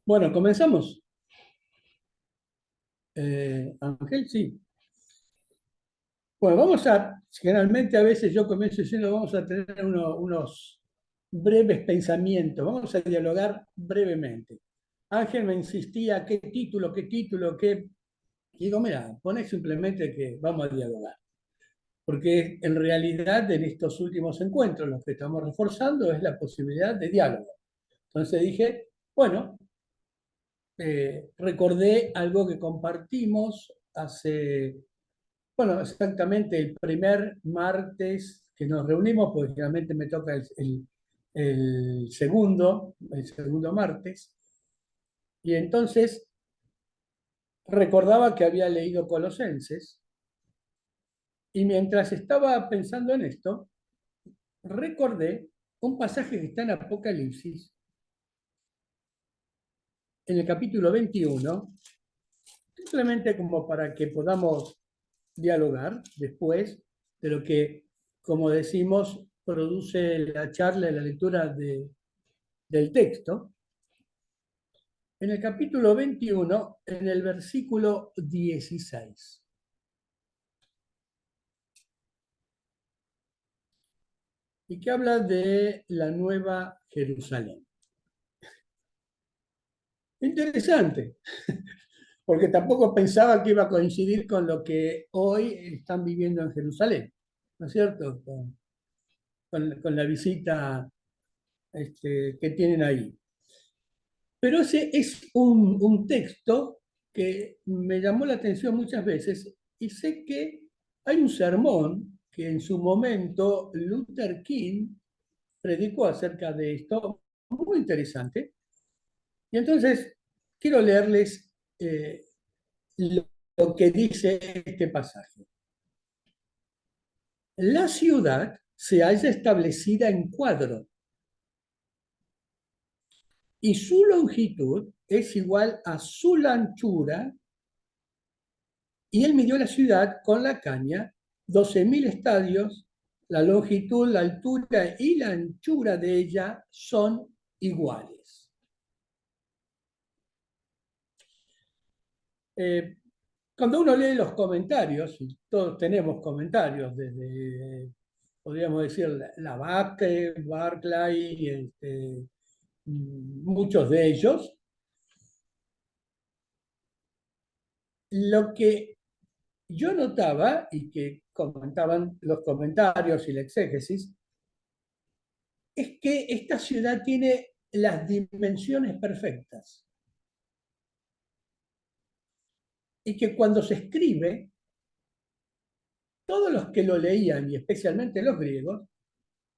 Bueno, comenzamos. Ángel, sí. Bueno, generalmente a veces yo comienzo diciendo, vamos a tener unos breves pensamientos, vamos a dialogar brevemente. Ángel me insistía, qué título, qué... Y digo, mira, poné simplemente que vamos a dialogar. Porque en realidad en estos últimos encuentros lo que estamos reforzando es la posibilidad de diálogo. Entonces dije, bueno, recordé algo que compartimos hace, bueno, exactamente el primer martes que nos reunimos, porque realmente me toca el segundo martes, y entonces recordaba que había leído Colosenses, y mientras estaba pensando en esto, recordé un pasaje que está en Apocalipsis, en el capítulo 21, simplemente como para que podamos dialogar después de lo que, como decimos, produce la charla y la lectura del texto. En el capítulo 21, en el versículo 16, y que habla de la Nueva Jerusalén. Interesante, porque tampoco pensaba que iba a coincidir con lo que hoy están viviendo en Jerusalén, ¿no es cierto? Con la visita que tienen ahí. Pero ese es un texto que me llamó la atención muchas veces y sé que hay un sermón que en su momento Luther King predicó acerca de esto, muy interesante. Y entonces quiero leerles lo que dice este pasaje. La ciudad se halla establecida en cuadro y su longitud es igual a su anchura. Y él midió la ciudad con la caña, 12.000 estadios, la longitud, la altura y la anchura de ella son iguales. Eh, Cuando uno lee los comentarios, y todos tenemos comentarios, desde, podríamos decir, Lavaque, Barclay, muchos de ellos, lo que yo notaba y que comentaban los comentarios y la exégesis, es que esta ciudad tiene las dimensiones perfectas y que cuando se escribe, todos los que lo leían, y especialmente los griegos,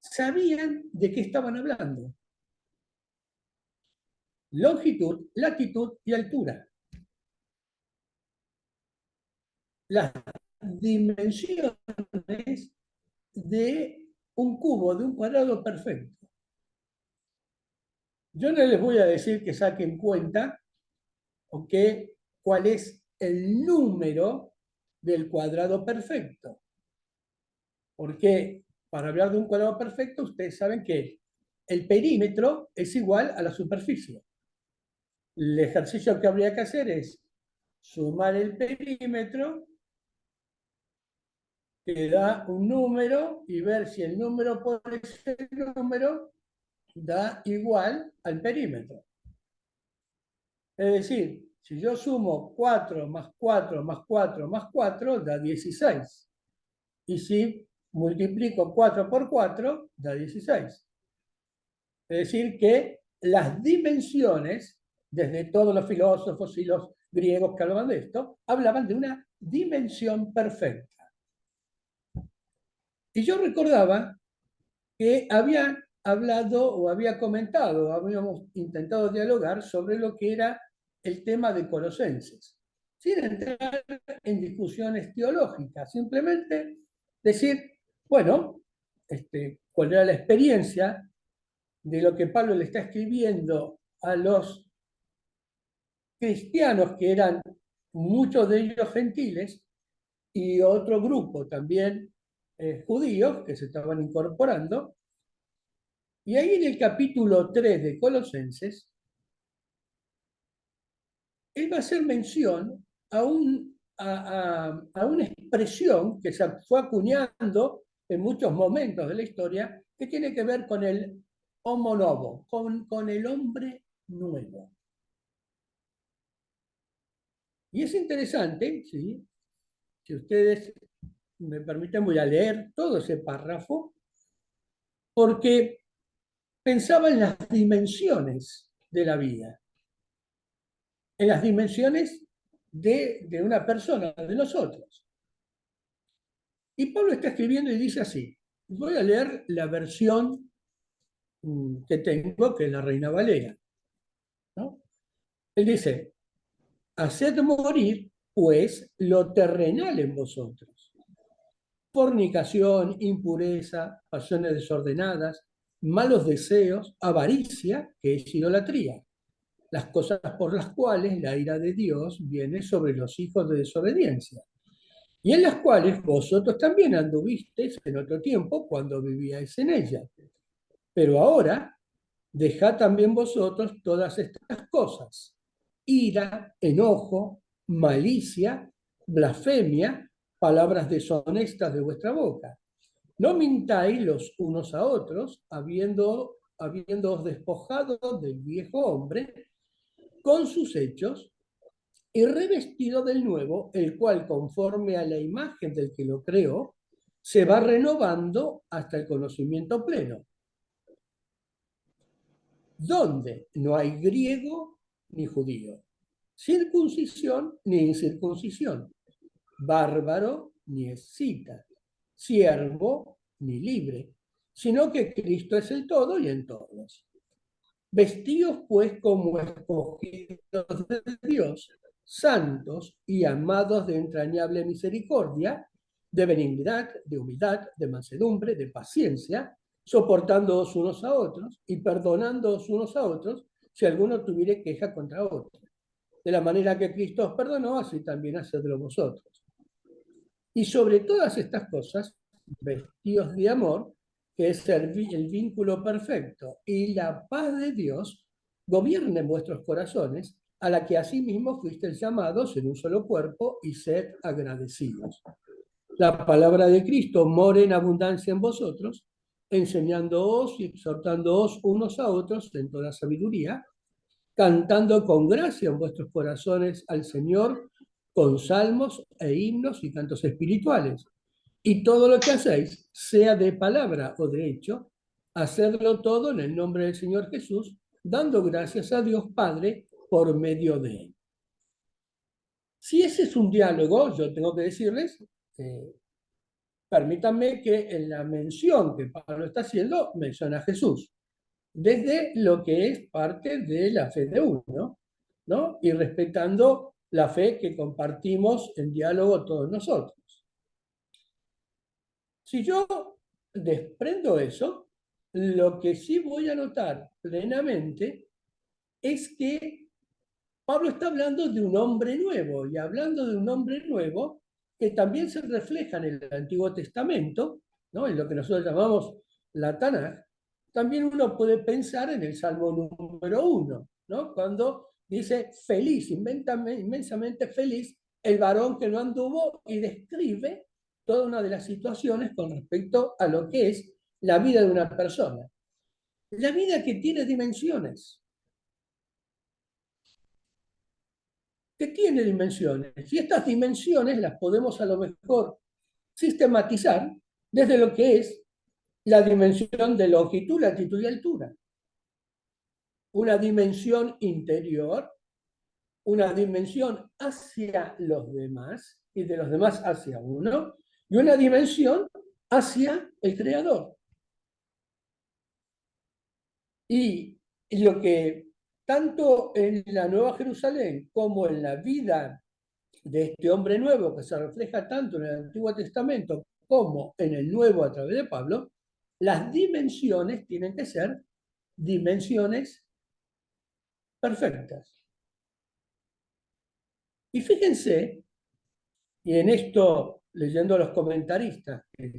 sabían de qué estaban hablando. Longitud, latitud y altura. Las dimensiones de un cubo, de un cuadrado perfecto. Yo no les voy a decir que saquen cuenta o cuál es el número del cuadrado perfecto. Porque para hablar de un cuadrado perfecto, ustedes saben que el perímetro es igual a la superficie. El ejercicio que habría que hacer es sumar el perímetro, que da un número, y ver si el número por ese número da igual al perímetro. Es decir, si yo sumo 4 más 4 más 4 más 4, da 16. Y si multiplico 4 por 4, da 16. Es decir, que las dimensiones, desde todos los filósofos y los griegos que hablaban de esto, hablaban de una dimensión perfecta. Y yo recordaba que había hablado o había comentado, habíamos intentado dialogar sobre lo que era el tema de Colosenses, sin entrar en discusiones teológicas, simplemente decir, bueno, cuál era la experiencia de lo que Pablo le está escribiendo a los cristianos, que eran muchos de ellos gentiles, y otro grupo también judíos que se estaban incorporando. Y ahí en el capítulo 3 de Colosenses, él va a hacer mención a una expresión que se fue acuñando en muchos momentos de la historia, que tiene que ver con el homo novo, con el hombre nuevo. Y es interesante, ¿sí? Si ustedes me permiten, voy a leer todo ese párrafo, porque pensaba en las dimensiones de la vida, en las dimensiones de una persona, de nosotros. Y Pablo está escribiendo y dice así, voy a leer la versión que tengo, que es la Reina Valera, ¿no? Él dice, haced morir, pues, lo terrenal en vosotros. Fornicación, impureza, pasiones desordenadas, malos deseos, avaricia, que es idolatría. Las cosas por las cuales la ira de Dios viene sobre los hijos de desobediencia, y en las cuales vosotros también anduvisteis en otro tiempo cuando vivíais en ellas. Pero ahora dejad también vosotros todas estas cosas: ira, enojo, malicia, blasfemia, palabras deshonestas de vuestra boca. No mintáis los unos a otros, habiéndoos despojado del viejo hombre con sus hechos y revestido del nuevo, el cual, conforme a la imagen del que lo creó, se va renovando hasta el conocimiento pleno, donde no hay griego ni judío, circuncisión ni incircuncisión, bárbaro ni escita, siervo ni libre, sino que Cristo es el todo y en todos. Vestíos pues como escogidos de Dios, santos y amados de entrañable misericordia, de benignidad, de humildad, de mansedumbre, de paciencia, soportándoos unos a otros y perdonándoos unos a otros si alguno tuviere queja contra otro. De la manera que Cristo os perdonó, así también hacedlo vosotros. Y sobre todas estas cosas, vestíos de amor, que es el vínculo perfecto, y la paz de Dios gobierne en vuestros corazones, a la que asimismo fuisteis llamados en un solo cuerpo, y sed agradecidos. La palabra de Cristo more en abundancia en vosotros, enseñándoos y exhortándoos unos a otros en toda sabiduría, cantando con gracia en vuestros corazones al Señor, con salmos e himnos y cantos espirituales. Y todo lo que hacéis, sea de palabra o de hecho, hacedlo todo en el nombre del Señor Jesús, dando gracias a Dios Padre por medio de él. Si ese es un diálogo, yo tengo que decirles, permítanme que en la mención que Pablo está haciendo, menciona a Jesús, desde lo que es parte de la fe de uno, ¿no? Y respetando la fe que compartimos en diálogo todos nosotros. Si yo desprendo eso, lo que sí voy a notar plenamente es que Pablo está hablando de un hombre nuevo, y hablando de un hombre nuevo que también se refleja en el Antiguo Testamento, ¿no? En lo que nosotros llamamos la Tanaj. También uno puede pensar en el Salmo número 1, ¿no? Cuando dice feliz, inmensamente feliz, el varón que no anduvo, y describe toda una de las situaciones con respecto a lo que es la vida de una persona. La vida que tiene dimensiones, que tiene dimensiones. Y estas dimensiones las podemos a lo mejor sistematizar desde lo que es la dimensión de longitud, latitud y altura. Una dimensión interior, una dimensión hacia los demás y de los demás hacia uno, y una dimensión hacia el Creador. Y lo que tanto en la Nueva Jerusalén como en la vida de este hombre nuevo, que se refleja tanto en el Antiguo Testamento como en el Nuevo a través de Pablo, las dimensiones tienen que ser dimensiones perfectas. Y fíjense, y en esto, leyendo a los comentaristas que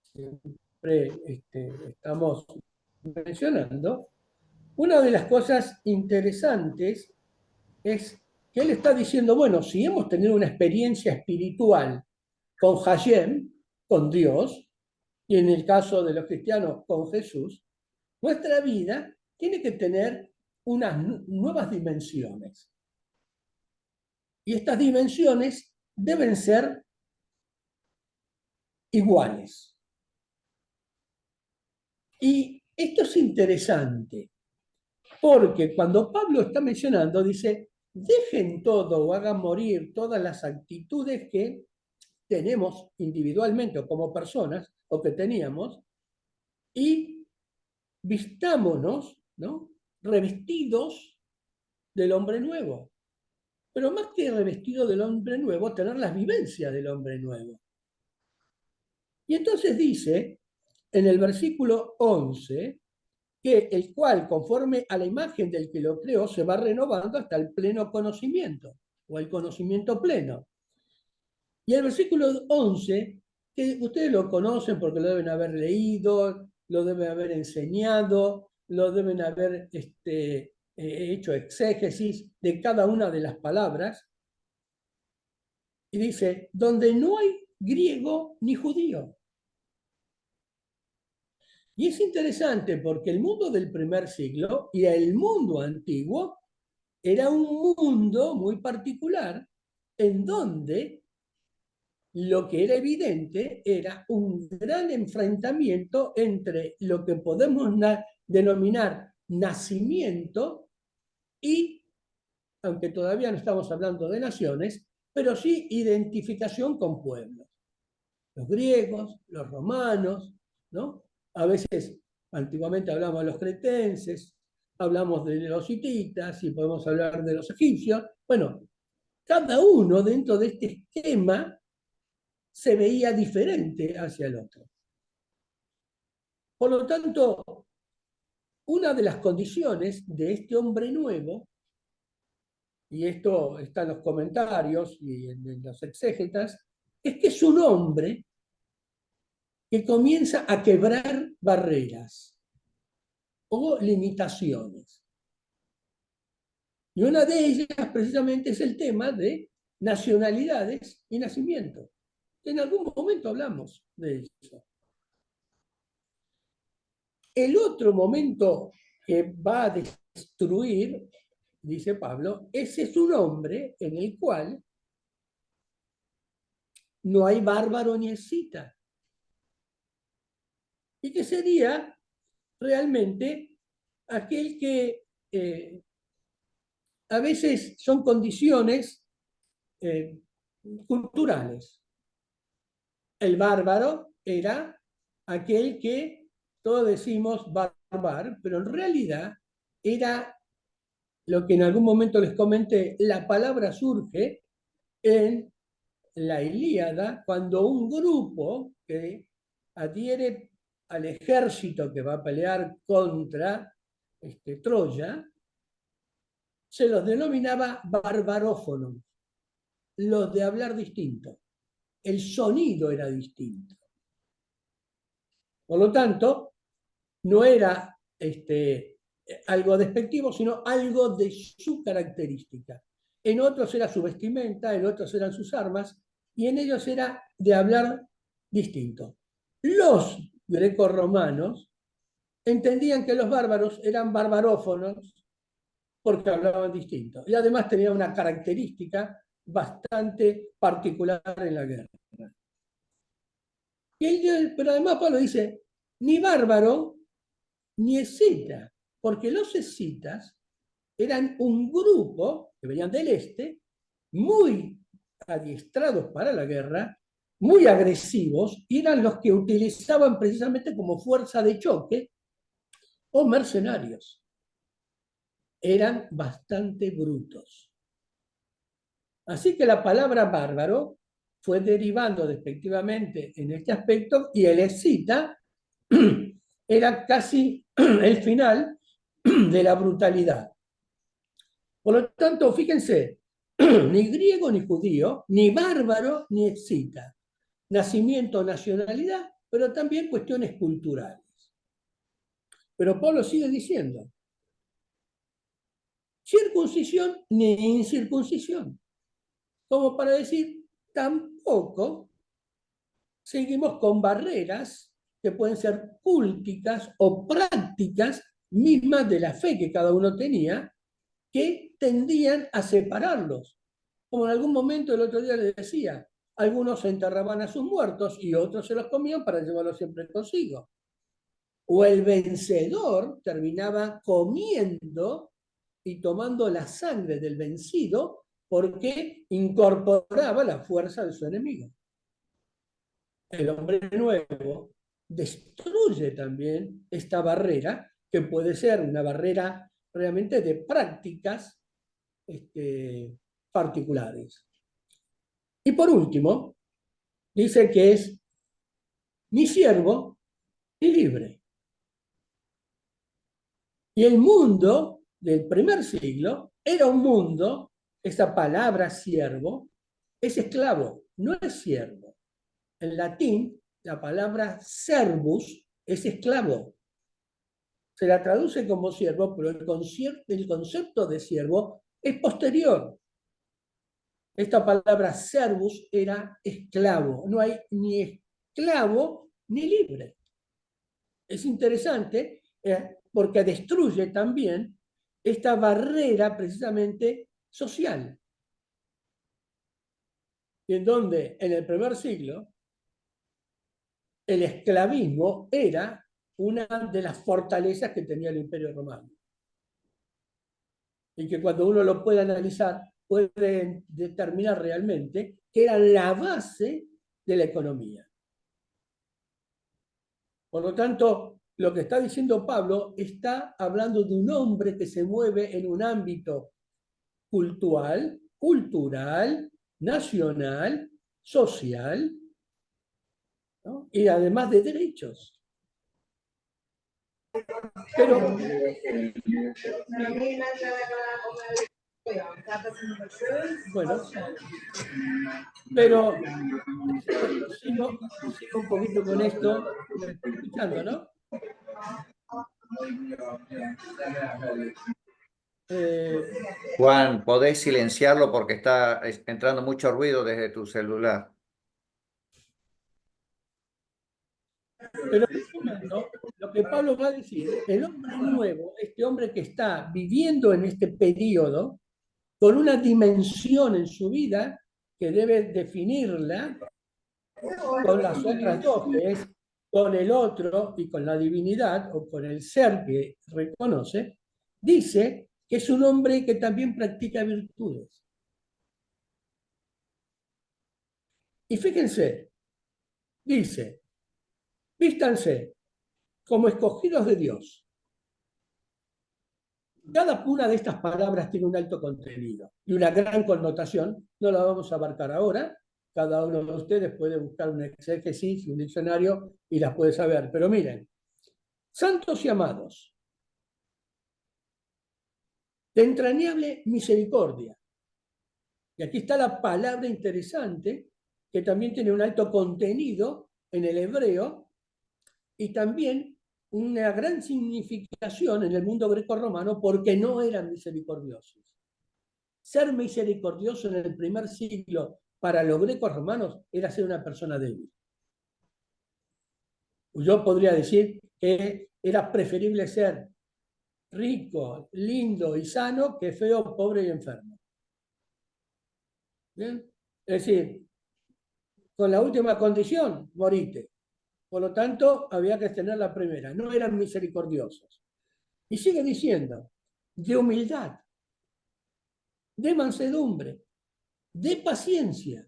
siempre estamos mencionando, una de las cosas interesantes es que él está diciendo, bueno, si hemos tenido una experiencia espiritual con Hashem, con Dios, y en el caso de los cristianos con Jesús, nuestra vida tiene que tener unas nuevas dimensiones. Y estas dimensiones deben ser iguales. Y esto es interesante, porque cuando Pablo está mencionando, dice, dejen todo o hagan morir todas las actitudes que tenemos individualmente o como personas, o que teníamos, y vistámonos, ¿no?, revestidos del hombre nuevo. Pero más que revestido del hombre nuevo, tener las vivencias del hombre nuevo. Y entonces dice, en el versículo 11, que el cual, conforme a la imagen del que lo creó, se va renovando hasta el pleno conocimiento, o el conocimiento pleno. Y el versículo 11, que ustedes lo conocen porque lo deben haber leído, lo deben haber enseñado, lo deben haber hecho exégesis de cada una de las palabras, y dice, donde no hay griego ni judío. Y es interesante porque el mundo del primer siglo y el mundo antiguo era un mundo muy particular en donde lo que era evidente era un gran enfrentamiento entre lo que podemos denominar nacimiento y, aunque todavía no estamos hablando de naciones, pero sí identificación con pueblos. Los griegos, los romanos, ¿no? A veces, antiguamente hablamos de los cretenses, hablamos de los hititas y podemos hablar de los egipcios. Bueno, cada uno dentro de este esquema se veía diferente hacia el otro. Por lo tanto, una de las condiciones de este hombre nuevo, y esto está en los comentarios y en los exégetas, es que es un hombre que comienza a quebrar barreras o limitaciones. Y una de ellas precisamente es el tema de nacionalidades y nacimiento. En algún momento hablamos de eso. El otro momento que va a destruir, dice Pablo, ese es un hombre en el cual no hay bárbaro ni escita. Y que sería realmente aquel que a veces son condiciones culturales. El bárbaro era aquel que todos decimos barbar, pero en realidad era lo que en algún momento les comenté, la palabra surge en la Ilíada cuando un grupo que adhiere al ejército que va a pelear contra Troya, se los denominaba barbarófonos, los de hablar distinto. El sonido era distinto. Por lo tanto, no era algo despectivo, sino algo de su característica. En otros era su vestimenta, en otros eran sus armas, y en ellos era de hablar distinto. Los grecorromanos entendían que los bárbaros eran barbarófonos porque hablaban distinto. Y además tenían una característica bastante particular en la guerra. Pero además Pablo dice, ni bárbaro ni escita, porque los escitas eran un grupo que venían del este, muy adiestrados para la guerra, muy agresivos, y eran los que utilizaban precisamente como fuerza de choque o mercenarios. Eran bastante brutos. Así que la palabra bárbaro fue derivando despectivamente en este aspecto, y el escita era casi el final de la brutalidad. Por lo tanto, fíjense, ni griego ni judío, ni bárbaro ni escita. Nacimiento, nacionalidad, pero también cuestiones culturales. Pero Pablo sigue diciendo, circuncisión ni incircuncisión. Como para decir, tampoco seguimos con barreras que pueden ser culticas o prácticas mismas de la fe que cada uno tenía, que tendían a separarlos. Como en algún momento el otro día les decía, algunos enterraban a sus muertos y otros se los comían para llevarlos siempre consigo. O el vencedor terminaba comiendo y tomando la sangre del vencido porque incorporaba la fuerza de su enemigo. El hombre nuevo destruye también esta barrera, que puede ser una barrera realmente de prácticas particulares. Y por último, dice que es ni siervo ni libre. Y el mundo del primer siglo era un mundo, esa palabra siervo, es esclavo, no es siervo. En latín, la palabra servus es esclavo. Se la traduce como siervo, pero el concepto de siervo es posterior. Esta palabra servus era esclavo. No hay ni esclavo ni libre. Es interesante porque destruye también esta barrera precisamente social. Y en donde en el primer siglo el esclavismo era una de las fortalezas que tenía el Imperio Romano. Y que cuando uno lo puede analizar, puede determinar realmente que era la base de la economía. Por lo tanto, lo que está diciendo Pablo está hablando de un hombre que se mueve en un ámbito cultural, nacional, social, ¿no? Y además de derechos. Pero, bueno, pero sigo un poquito con esto, me estoy escuchando, ¿no? Juan, ¿podés silenciarlo porque está entrando mucho ruido desde tu celular? Pero lo que Pablo va a decir, el hombre nuevo, este hombre que está viviendo en este periodo, con una dimensión en su vida que debe definirla con las otras dos, que es con el otro y con la divinidad, o con el ser que reconoce, dice que es un hombre que también practica virtudes. Y fíjense, dice, vístanse como escogidos de Dios. Cada una de estas palabras tiene un alto contenido y una gran connotación. No la vamos a abarcar ahora. Cada uno de ustedes puede buscar un exégesis, un diccionario y las puede saber. Pero miren, santos y amados, de entrañable misericordia. Y aquí está la palabra interesante, que también tiene un alto contenido en el hebreo y también una gran significación en el mundo greco-romano porque no eran misericordiosos. Ser misericordioso en el primer siglo para los grecos romanos era ser una persona débil. Yo podría decir que era preferible ser rico, lindo y sano que feo, pobre y enfermo. ¿Bien? Es decir, con la última condición, morite. Por lo tanto, había que tener la primera. No eran misericordiosos. Y sigue diciendo, de humildad, de mansedumbre, de paciencia,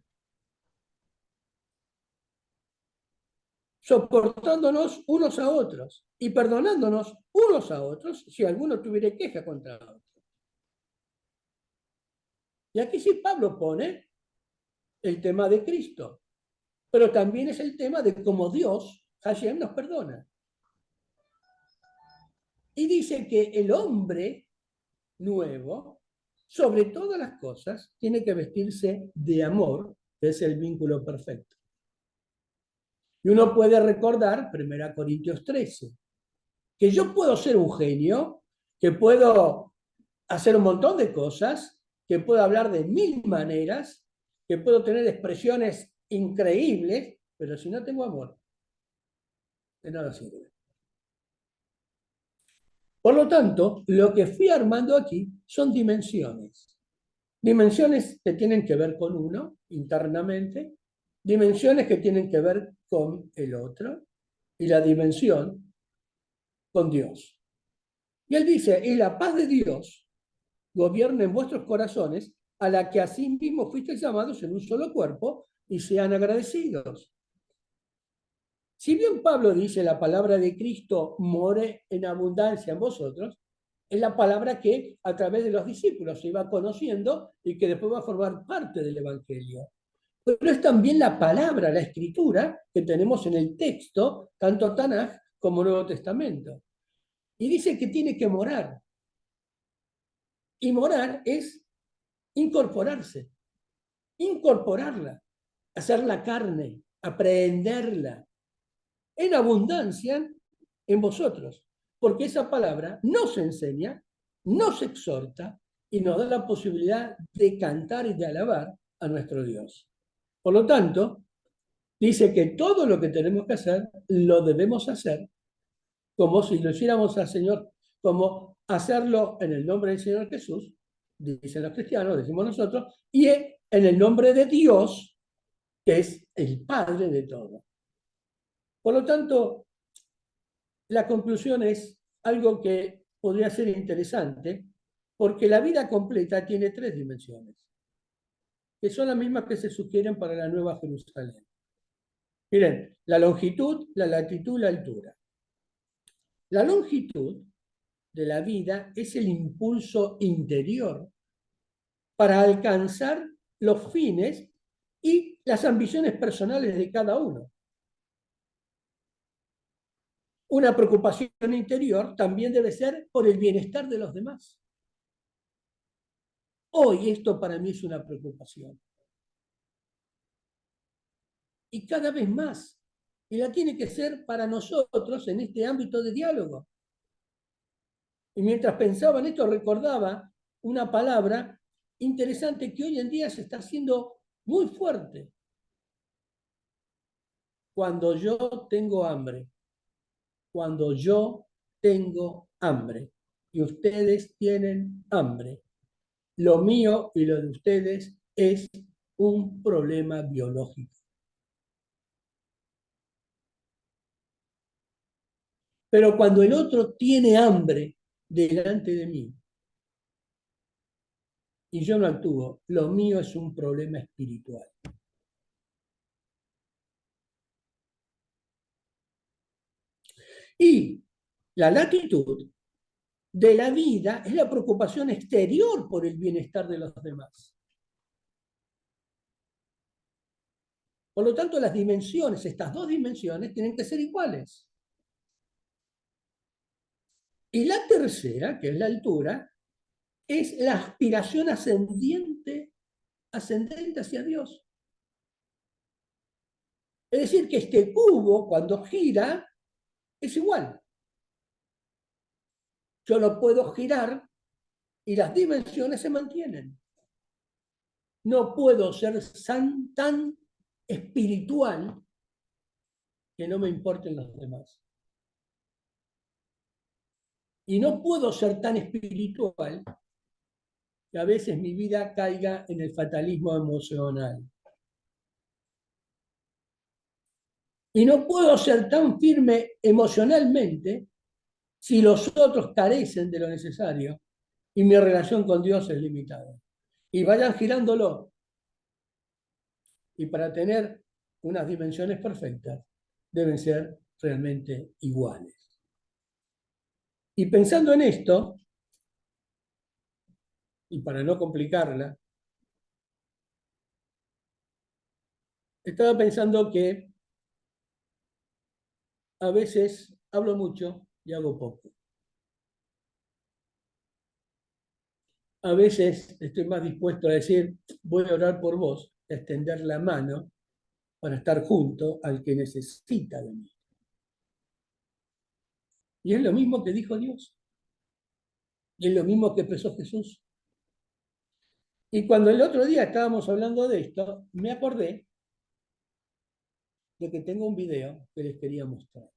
soportándonos unos a otros y perdonándonos unos a otros si alguno tuviera queja contra otro. Y aquí sí Pablo pone el tema de Cristo, pero también es el tema de cómo Dios, Hashem, nos perdona. Y dice que el hombre nuevo, sobre todas las cosas, tiene que vestirse de amor, que es el vínculo perfecto. Y uno puede recordar 1 Corintios 13, que yo puedo ser un genio, que puedo hacer un montón de cosas, que puedo hablar de mil maneras, que puedo tener expresiones increíbles, pero si no tengo amor, de nada sirve. Por lo tanto, lo que fui armando aquí son dimensiones. Dimensiones que tienen que ver con uno internamente, dimensiones que tienen que ver con el otro, y la dimensión con Dios. Y él dice, y la paz de Dios gobierna en vuestros corazones, a la que asimismo fuisteis llamados en un solo cuerpo, y sean agradecidos. Si bien Pablo dice la palabra de Cristo more en abundancia en vosotros, es la palabra que a través de los discípulos se iba conociendo y que después va a formar parte del Evangelio. Pero es también la palabra, la escritura, que tenemos en el texto, tanto Tanaj como Nuevo Testamento. Y dice que tiene que morar. Y morar es incorporarse, incorporarla, hacerla carne, aprehenderla, en abundancia en vosotros, porque esa palabra nos enseña, nos exhorta y nos da la posibilidad de cantar y de alabar a nuestro Dios. Por lo tanto, dice que todo lo que tenemos que hacer, lo debemos hacer como si lo hiciéramos al Señor, como hacerlo en el nombre del Señor Jesús, dicen los cristianos, decimos nosotros, y en el nombre de Dios, que es el Padre de todo. Por lo tanto, la conclusión es algo que podría ser interesante, porque la vida completa tiene tres dimensiones, que son las mismas que se sugieren para la Nueva Jerusalén. Miren, la longitud, la latitud, la altura. La longitud de la vida es el impulso interior para alcanzar los fines y las ambiciones personales de cada uno. Una preocupación interior también debe ser por el bienestar de los demás. Hoy esto para mí es una preocupación. Y cada vez más. Y la tiene que ser para nosotros en este ámbito de diálogo. Y mientras pensaba en esto, recordaba una palabra interesante que hoy en día se está haciendo muy fuerte. Cuando yo tengo hambre. Cuando yo tengo hambre. Y ustedes tienen hambre. Lo mío y lo de ustedes es un problema biológico. Pero cuando el otro tiene hambre delante de mí y yo no actúo, lo mío es un problema espiritual. Y la latitud de la vida es la preocupación exterior por el bienestar de los demás. Por lo tanto, las dimensiones, estas dos dimensiones, tienen que ser iguales. Y la tercera, que es la altura, es la aspiración ascendente hacia Dios. Es decir, que este cubo, cuando gira, es igual. Yo lo puedo girar y las dimensiones se mantienen. No puedo ser tan espiritual que no me importen los demás. Y no puedo ser tan espiritual que a veces mi vida caiga en el fatalismo emocional. Y no puedo ser tan firme emocionalmente si los otros carecen de lo necesario y mi relación con Dios es limitada. Y vayan girándolo. Y para tener unas dimensiones perfectas, deben ser realmente iguales. Y pensando en esto, y para no complicarla, estaba pensando que a veces hablo mucho y hago poco. A veces estoy más dispuesto a decir, voy a orar por vos, a extender la mano para estar junto al que necesita de mí. Y es lo mismo que dijo Dios. es lo mismo que expresó Jesús. Y cuando el otro día estábamos hablando de esto, me acordé de que tengo un video que les quería mostrar.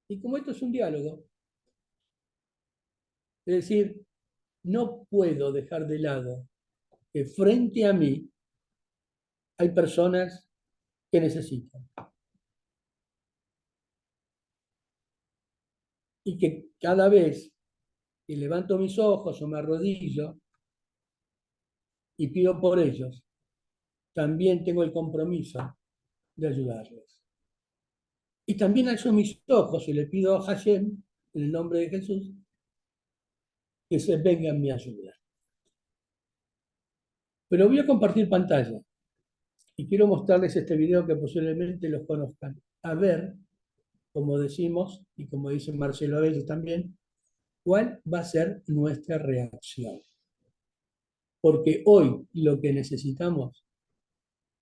Y como esto es un diálogo, es decir, no puedo dejar de lado que frente a mí hay personas que necesitan. Y que cada vez que levanto mis ojos o me arrodillo y pido por ellos, también tengo el compromiso de ayudarles. Y también alzo mis ojos y le pido a Hashem, en el nombre de Jesús, que se venga en mi ayuda. Pero voy a compartir pantalla y quiero mostrarles este video que posiblemente los conozcan. A ver, como decimos, y como dice Marcelo a veces también, cuál va a ser nuestra reacción. Porque hoy lo que necesitamos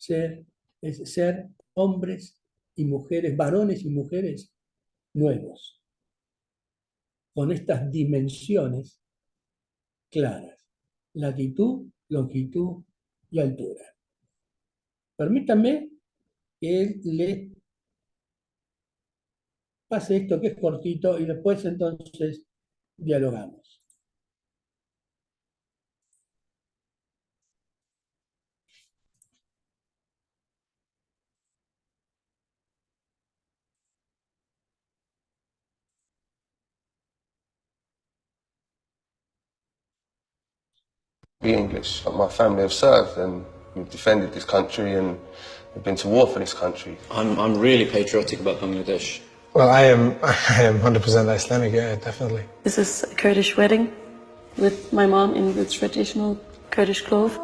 es ser hombres y mujeres, varones y mujeres nuevos, con estas dimensiones claras: latitud, longitud y altura. Permítanme que les pase esto que es cortito y después entonces dialogamos. The English. My family have served and we've defended this country and we've been to war for this country. I'm really patriotic about Bangladesh. Well, I am 100% Islamic, yeah, definitely. This is a Kurdish wedding with my mom in the traditional Kurdish clothes.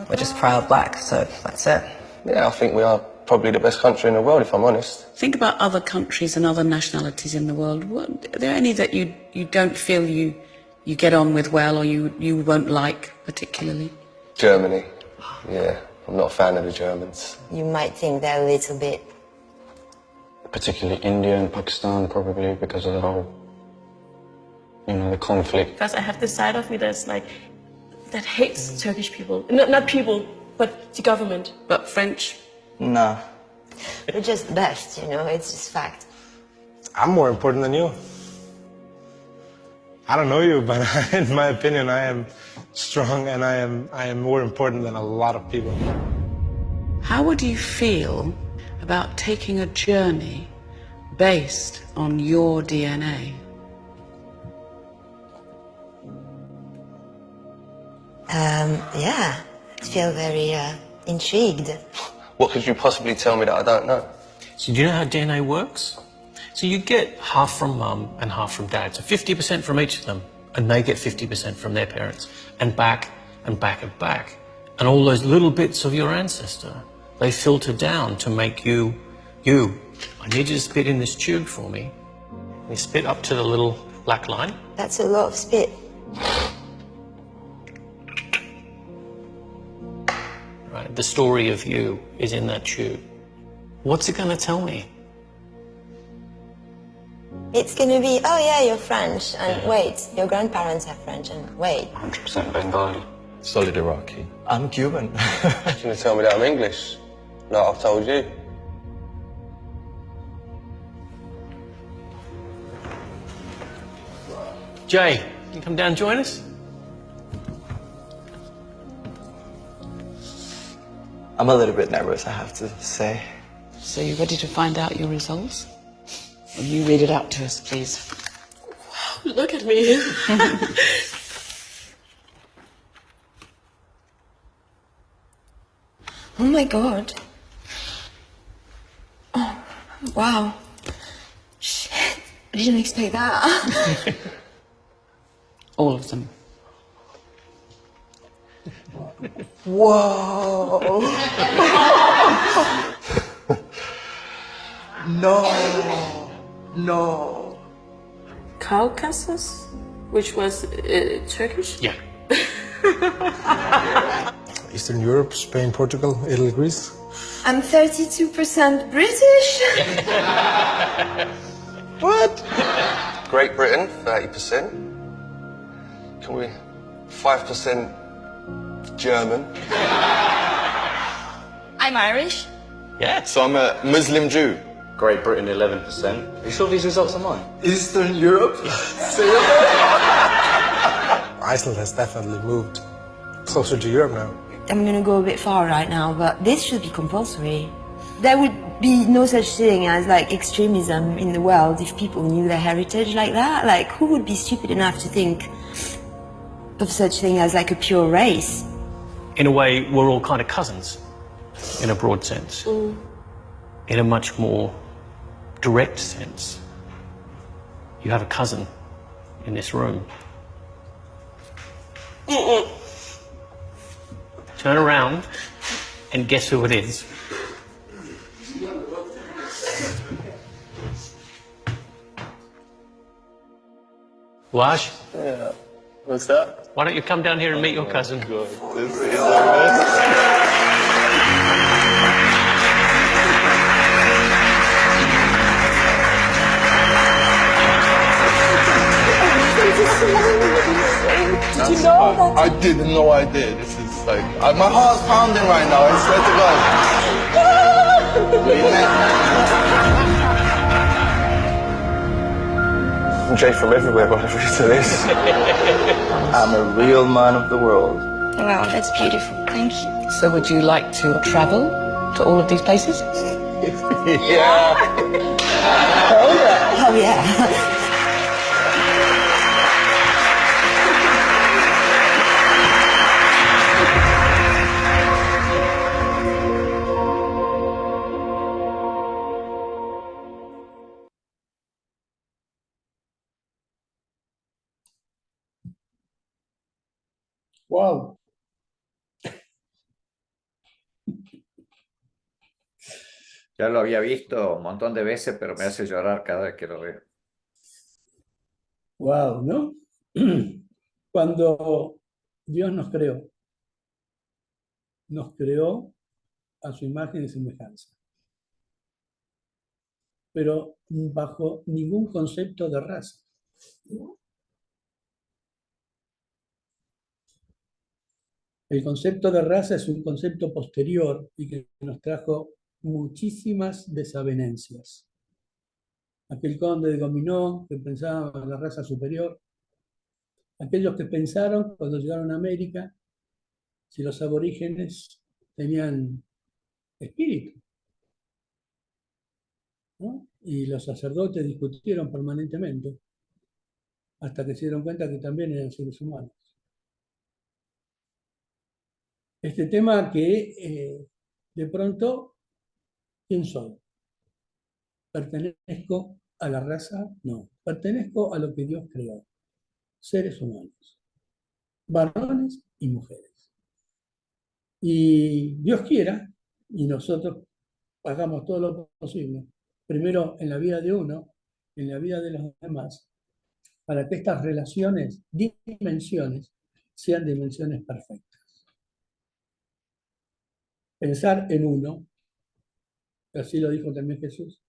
We're just proud black, so that's it. Yeah, I think we are probably the best country in the world, if I'm honest. Think about other countries and other nationalities in the world. Are there any that you don't feel you get on with well, or you won't like particularly? Germany. Yeah, I'm not a fan of the Germans. You might think they're a little bit. Particularly India and Pakistan, probably because of the whole, the conflict. Because I have this side of me that's like, that hates Turkish people. Not people, but the government. But French? No. We're just best, it's just fact. I'm more important than you. I don't know you, but in my opinion, I am strong and I am more important than a lot of people. How would you feel about taking a journey based on your DNA? Yeah, I feel very intrigued. What could you possibly tell me that I don't know? So do you know how DNA works? So you get half from mum and half from dad, so 50% from each of them, and they get 50% from their parents, and back and back and back. And all those little bits of your ancestor, they filter down to make you, you. I need you to spit in this tube for me. You spit up to the little black line. That's a lot of spit. Right, the story of you is in that tube. What's it going to tell me? It's gonna be, oh yeah, you're French, and wait, your grandparents are French, and wait. 100% Bengali. Solid Iraqi. I'm Cuban. You're going to tell me that I'm English? Like I've told you. Jay, you come down and join us? I'm a little bit nervous, I have to say. So you ready to find out your results? Will you read it out to us, please? Wow, look at me. Oh my God. Oh, wow. Shit, I didn't expect that. All of them. Whoa! No. Caucasus, which was Turkish? Yeah. Eastern Europe, Spain, Portugal, Italy, Greece. I'm 32% British. What? Great Britain, 30%. Can we 5% German? I'm Irish. Yeah. So I'm a Muslim Jew. Great Britain, 11%. Are you sure these results are mine? Eastern Europe? Iceland has definitely moved closer to Europe now. I'm gonna go a bit far right now, but this should be compulsory. There would be no such thing as like extremism in the world if people knew their heritage like that. Like, who would be stupid enough to think of such thing as like a pure race? In a way, we're all kind of cousins, in a broad sense. In a much more direct sense, you have a cousin in this room. Turn around and guess who it is. Wash, Yeah. What's that? why don't you come down here and meet your cousin? God, this is a mess. Did you know that? I didn't know I did. This is like, my heart's pounding right now, I swear to God. I'm Jay from everywhere, whatever it is. I'm a real man of the world. Wow, that's beautiful. Thank you. So would you like to travel to all of these places? Yeah. Oh yeah. Wow. Ya lo había visto un montón de veces, pero me hace llorar cada vez que lo veo. Wow, ¿no? Cuando Dios nos creó a su imagen y semejanza, pero bajo ningún concepto de raza. El concepto de raza es un concepto posterior y que nos trajo muchísimas desavenencias. Aquel conde de Gominó que pensaba en la raza superior, aquellos que pensaron cuando llegaron a América si los aborígenes tenían espíritu, ¿no? Y los sacerdotes discutieron permanentemente hasta que se dieron cuenta que también eran seres humanos. Este tema que de pronto, ¿quién soy? ¿Pertenezco a la raza? No, pertenezco a lo que Dios creó, seres humanos, varones y mujeres. Y Dios quiera, y nosotros hagamos todo lo posible, primero en la vida de uno, en la vida de los demás, para que estas relaciones, dimensiones, sean dimensiones perfectas. Pensar en uno, así lo dijo también Jesús,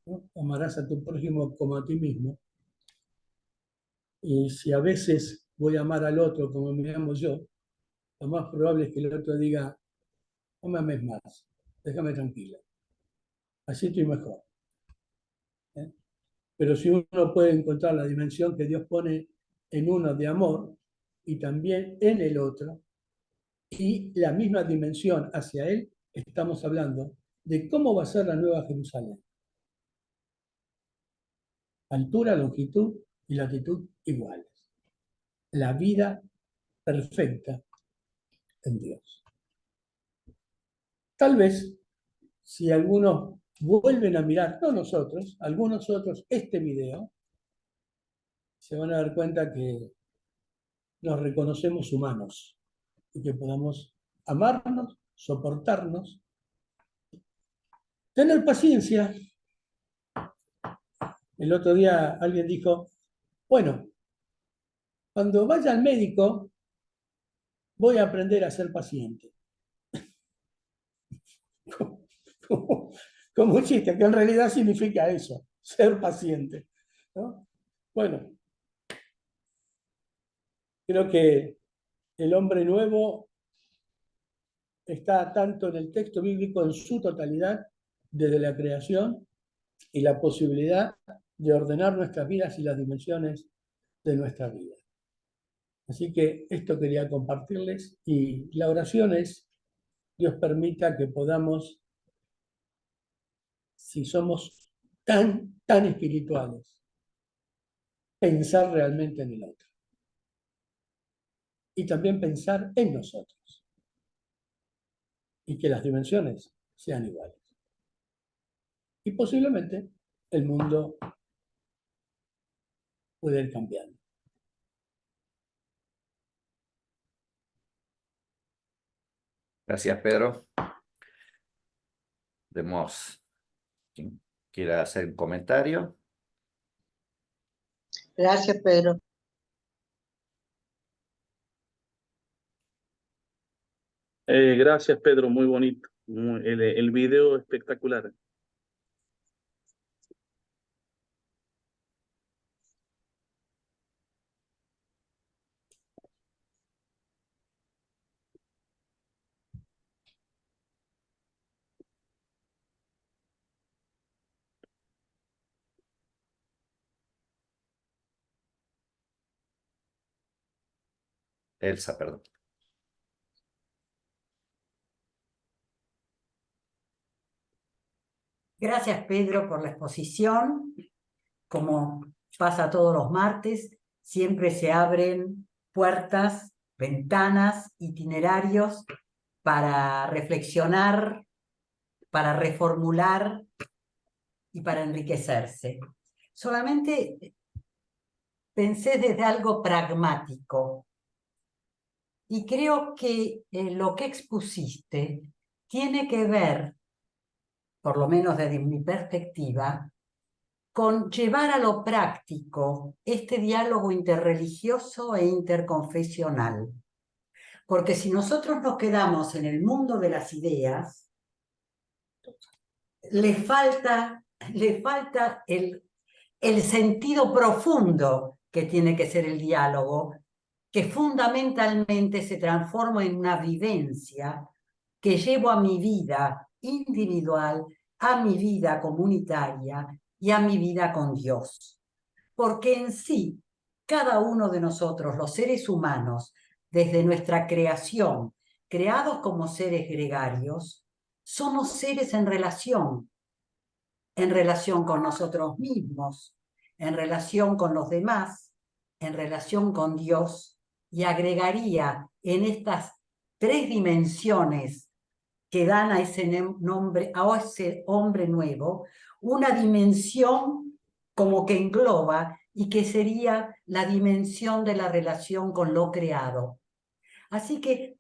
¿no? Amarás a tu prójimo como a ti mismo. Y si a veces voy a amar al otro como me amo yo, lo más probable es que el otro diga, no me ames más, déjame tranquila, así estoy mejor. Pero si uno puede encontrar la dimensión que Dios pone en uno de amor y también en el otro, y la misma dimensión hacia él, estamos hablando de cómo va a ser la Nueva Jerusalén. Altura, longitud y latitud iguales. La vida perfecta en Dios. Tal vez, si algunos vuelven a mirar, no nosotros, algunos otros, este video, se van a dar cuenta que nos reconocemos humanos y que podamos amarnos, soportarnos, tener paciencia. El otro día alguien dijo, bueno, cuando vaya al médico voy a aprender a ser paciente. Como un chiste, que en realidad significa eso, ser paciente, ¿no? Bueno, creo que el hombre nuevo está tanto en el texto bíblico en su totalidad, desde la creación y la posibilidad de ordenar nuestras vidas y las dimensiones de nuestra vida. Así que esto quería compartirles, y la oración es: Dios permita que podamos, si somos tan espirituales, pensar realmente en el otro y también pensar en nosotros, y que las dimensiones sean iguales. Y posiblemente el mundo puede ir cambiando. Gracias, Pedro. Demos, quien quiera hacer un comentario. Gracias, Pedro. Gracias, Pedro, muy bonito. El video espectacular. Elsa, perdón. Gracias, Pedro, por la exposición. Como pasa todos los martes, siempre se abren puertas, ventanas, itinerarios para reflexionar, para reformular y para enriquecerse. Solamente pensé desde algo pragmático, y creo que lo que expusiste tiene que ver, por lo menos desde mi perspectiva, con llevar a lo práctico este diálogo interreligioso e interconfesional. Porque si nosotros nos quedamos en el mundo de las ideas, le falta el sentido profundo que tiene que ser el diálogo, que fundamentalmente se transforma en una vivencia que llevo a mi vida individual, a mi vida comunitaria y a mi vida con Dios. Porque en sí, cada uno de nosotros, los seres humanos, desde nuestra creación, creados como seres gregarios, somos seres en relación con nosotros mismos, en relación con los demás, en relación con Dios, y agregaría en estas tres dimensiones que dan a ese nombre, a ese hombre nuevo, una dimensión como que engloba y que sería la dimensión de la relación con lo creado. Así que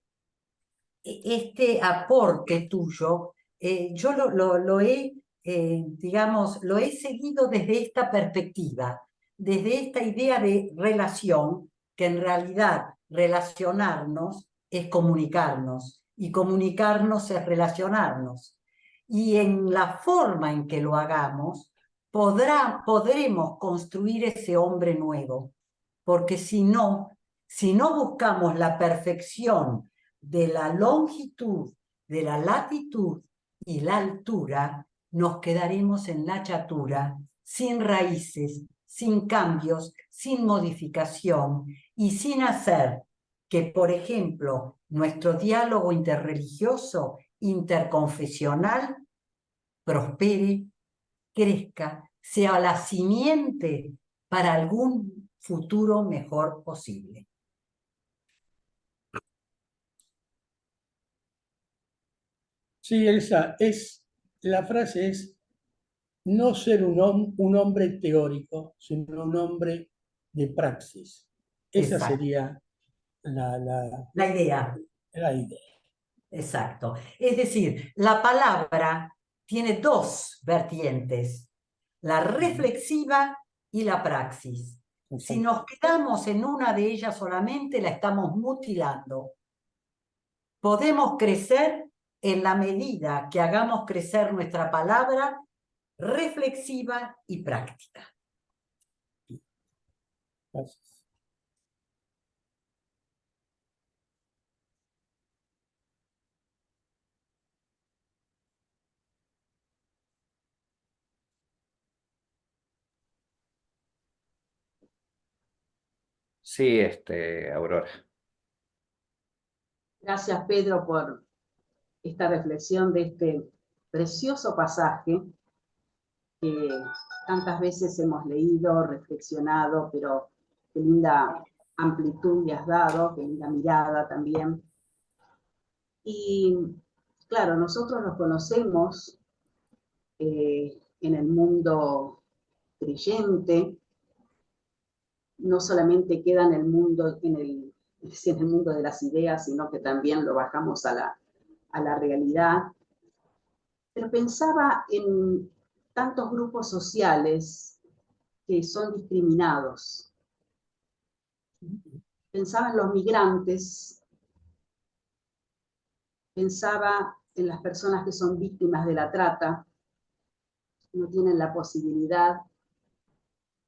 este aporte tuyo, yo lo he seguido desde esta perspectiva, desde esta idea de relación, que en realidad relacionarnos es comunicarnos, y comunicarnos es relacionarnos. Y en la forma en que lo hagamos, podremos construir ese hombre nuevo, porque si no buscamos la perfección de la longitud, de la latitud y la altura, nos quedaremos en la chatura, sin raíces, sin cambios, sin modificación y sin hacer que, por ejemplo, nuestro diálogo interreligioso, interconfesional, prospere, crezca, sea la simiente para algún futuro mejor posible. Sí, Elsa, la frase es no ser un hombre teórico, sino un hombre de praxis. Esa Exacto. sería la idea. La idea. Exacto. Es decir, la palabra tiene dos vertientes, la reflexiva y la praxis. Si nos quedamos en una de ellas solamente, la estamos mutilando. Podemos crecer en la medida que hagamos crecer nuestra palabra reflexiva y práctica. Gracias. Sí, Aurora. Gracias, Pedro, por esta reflexión de este precioso pasaje que tantas veces hemos leído, reflexionado, pero qué linda amplitud le has dado, qué linda mirada también. Y claro, nosotros nos conocemos en el mundo creyente, no solamente queda en el mundo, en el mundo de las ideas, sino que también lo bajamos a la realidad. Pero pensaba en tantos grupos sociales que son discriminados. Pensaba en los migrantes, pensaba en las personas que son víctimas de la trata, no tienen la posibilidad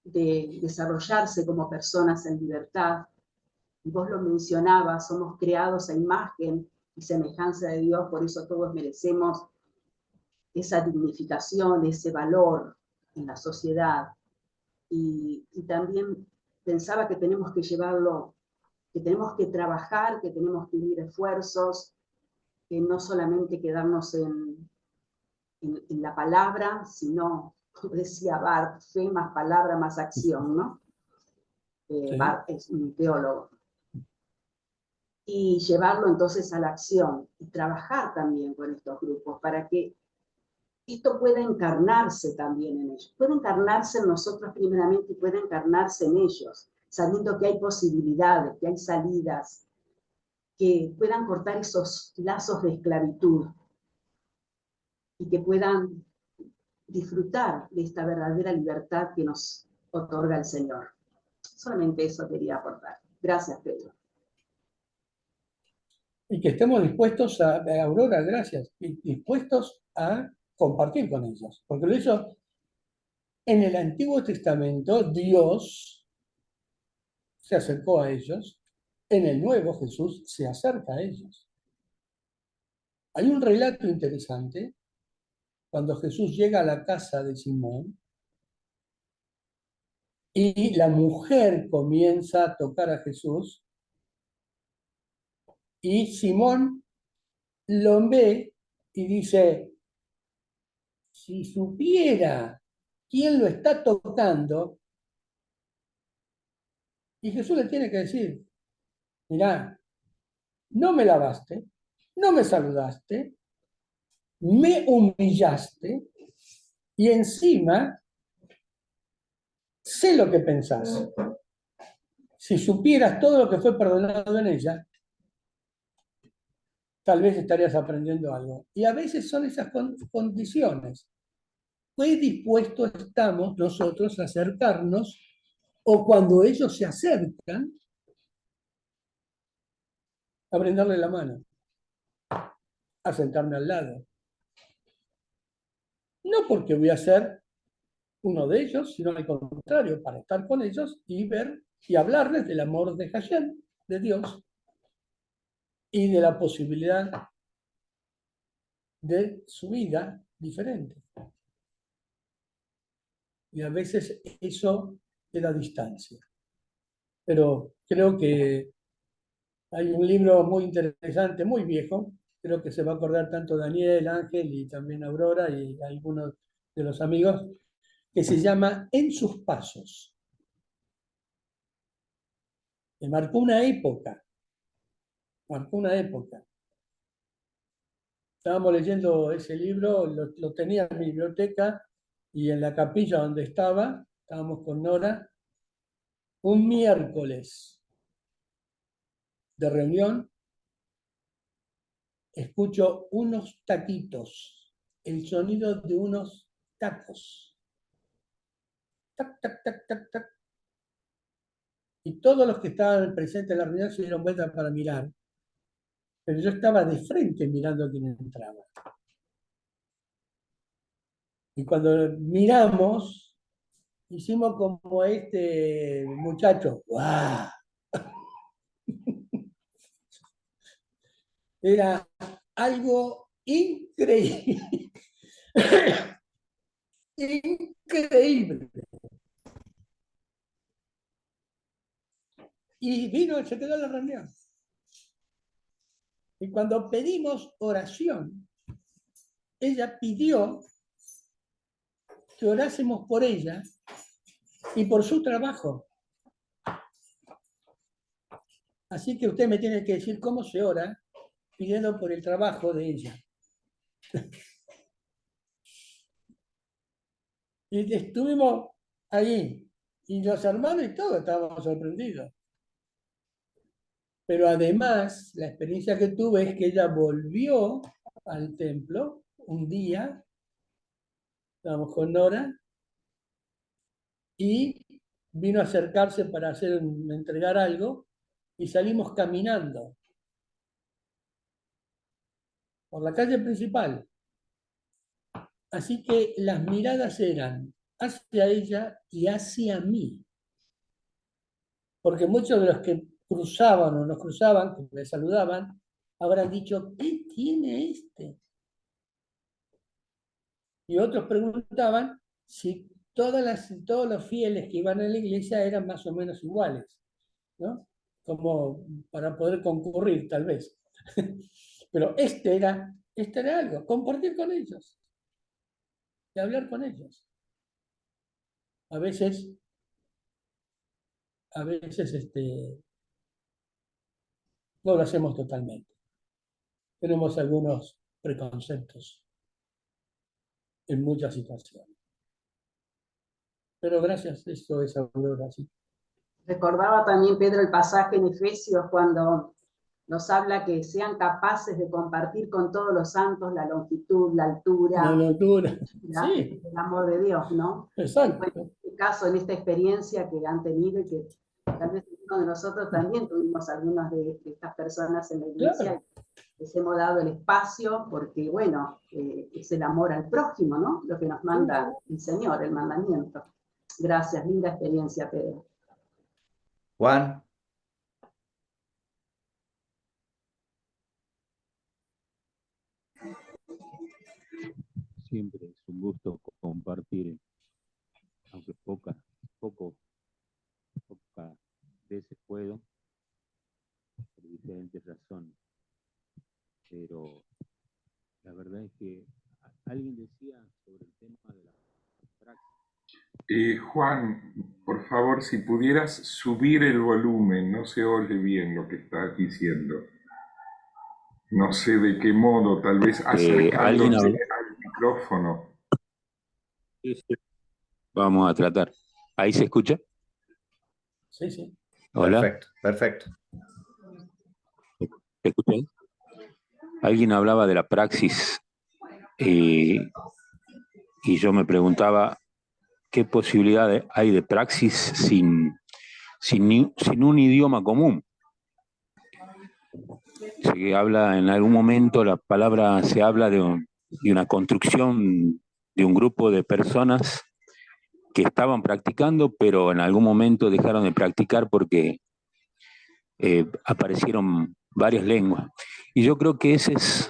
de desarrollarse como personas en libertad. Y vos lo mencionabas, somos creados a imagen y semejanza de Dios, por eso todos merecemos esa dignificación, ese valor en la sociedad. Y también pensaba que tenemos que llevarlo, que tenemos que trabajar, que tenemos que unir esfuerzos, que no solamente quedarnos en la palabra, sino, como decía Barth, fe más palabra más acción, ¿no? Sí. Barth es un teólogo. Y llevarlo entonces a la acción y trabajar también con estos grupos para que esto pueda encarnarse también en ellos. Puede encarnarse en nosotros primeramente y puede encarnarse en ellos, sabiendo que hay posibilidades, que hay salidas, que puedan cortar esos lazos de esclavitud y que puedan disfrutar de esta verdadera libertad que nos otorga el Señor. Solamente eso quería aportar. Gracias, Pedro. Y que estemos dispuestos Aurora, gracias, dispuestos a compartir con ellos. Porque lo hizo en el Antiguo Testamento, Dios se acercó a ellos, en el Nuevo Jesús se acerca a ellos. Hay un relato interesante, cuando Jesús llega a la casa de Simón, y la mujer comienza a tocar a Jesús, y Simón lo ve y dice, si supiera quién lo está tocando, y Jesús le tiene que decir, mirá, no me lavaste, no me saludaste, me humillaste, y encima sé lo que pensás. Si supieras todo lo que fue perdonado en ella, tal vez estarías aprendiendo algo. Y a veces son esas condiciones. ¿Qué dispuestos estamos nosotros a acercarnos? O cuando ellos se acercan, a brindarle la mano, a sentarme al lado. No porque voy a ser uno de ellos, sino al contrario, para estar con ellos y ver y hablarles del amor de Hashem, de Dios, y de la posibilidad de su vida diferente. Y a veces eso queda a distancia. Pero creo que hay un libro muy interesante, muy viejo, creo que se va a acordar tanto Daniel, Ángel y también Aurora y algunos de los amigos, que se llama En sus pasos. Que marcó una época. Marcó una época. Estábamos leyendo ese libro, lo tenía en mi biblioteca y en la capilla donde estábamos con Nora, un miércoles de reunión, escucho unos taquitos, el sonido de unos tacos. Tac, tac, tac, tac, tac. Y todos los que estaban presentes en la reunión se dieron vuelta para mirar. Pero yo estaba de frente mirando a quien entraba. Y cuando miramos, hicimos como este muchacho. ¡Guau! Era algo increíble. Increíble. Y vino, se quedó en la reunión. Y cuando pedimos oración, ella pidió que orásemos por ella y por su trabajo. Así que usted me tiene que decir cómo se ora pidiendo por el trabajo de ella. Y estuvimos ahí, y los hermanos y todos estábamos sorprendidos. Pero además, la experiencia que tuve es que ella volvió al templo un día, estábamos con Nora, y vino a acercarse para entregar algo, y salimos caminando por la calle principal. Así que las miradas eran hacia ella y hacia mí. Porque muchos de los que cruzaban o nos cruzaban, que me saludaban, habrán dicho, ¿qué tiene este? Y otros preguntaban si todos los fieles que iban a la iglesia eran más o menos iguales, ¿no? Como para poder concurrir, tal vez. Pero este era algo, compartir con ellos, y hablar con ellos. A veces no lo hacemos totalmente. Tenemos algunos preconceptos en muchas situaciones. Pero gracias, esto es ahora así. Recordaba también, Pedro, el pasaje en Efesios cuando nos habla que sean capaces de compartir con todos los santos la longitud, la altura, sí. el amor de Dios, ¿no? Exacto. Bueno, en este caso, en esta experiencia que han tenido y que tal vez uno de nosotros también tuvimos algunas de estas personas en la iglesia, claro. Les hemos dado el espacio porque, bueno, es el amor al prójimo, ¿no? Lo que nos manda el Señor, el mandamiento. Gracias, linda experiencia, Pedro. Juan. Siempre es un gusto compartir, aunque pocas veces puedo, por diferentes razones. Pero la verdad es que alguien decía sobre el tema de la praxis. Juan, por favor, si pudieras subir el volumen, no se oye bien lo que estás diciendo. No sé de qué modo, tal vez acercándote al micrófono. Sí. Vamos a tratar. ¿Ahí se escucha? Sí, sí. Hola. Perfecto. ¿Se escucha? Alguien hablaba de la praxis y yo me preguntaba qué posibilidad hay de praxis sin un idioma común. Se habla en algún momento, se habla de una construcción de un grupo de personas que estaban practicando, pero en algún momento dejaron de practicar porque aparecieron varias lenguas. Y yo creo que ese es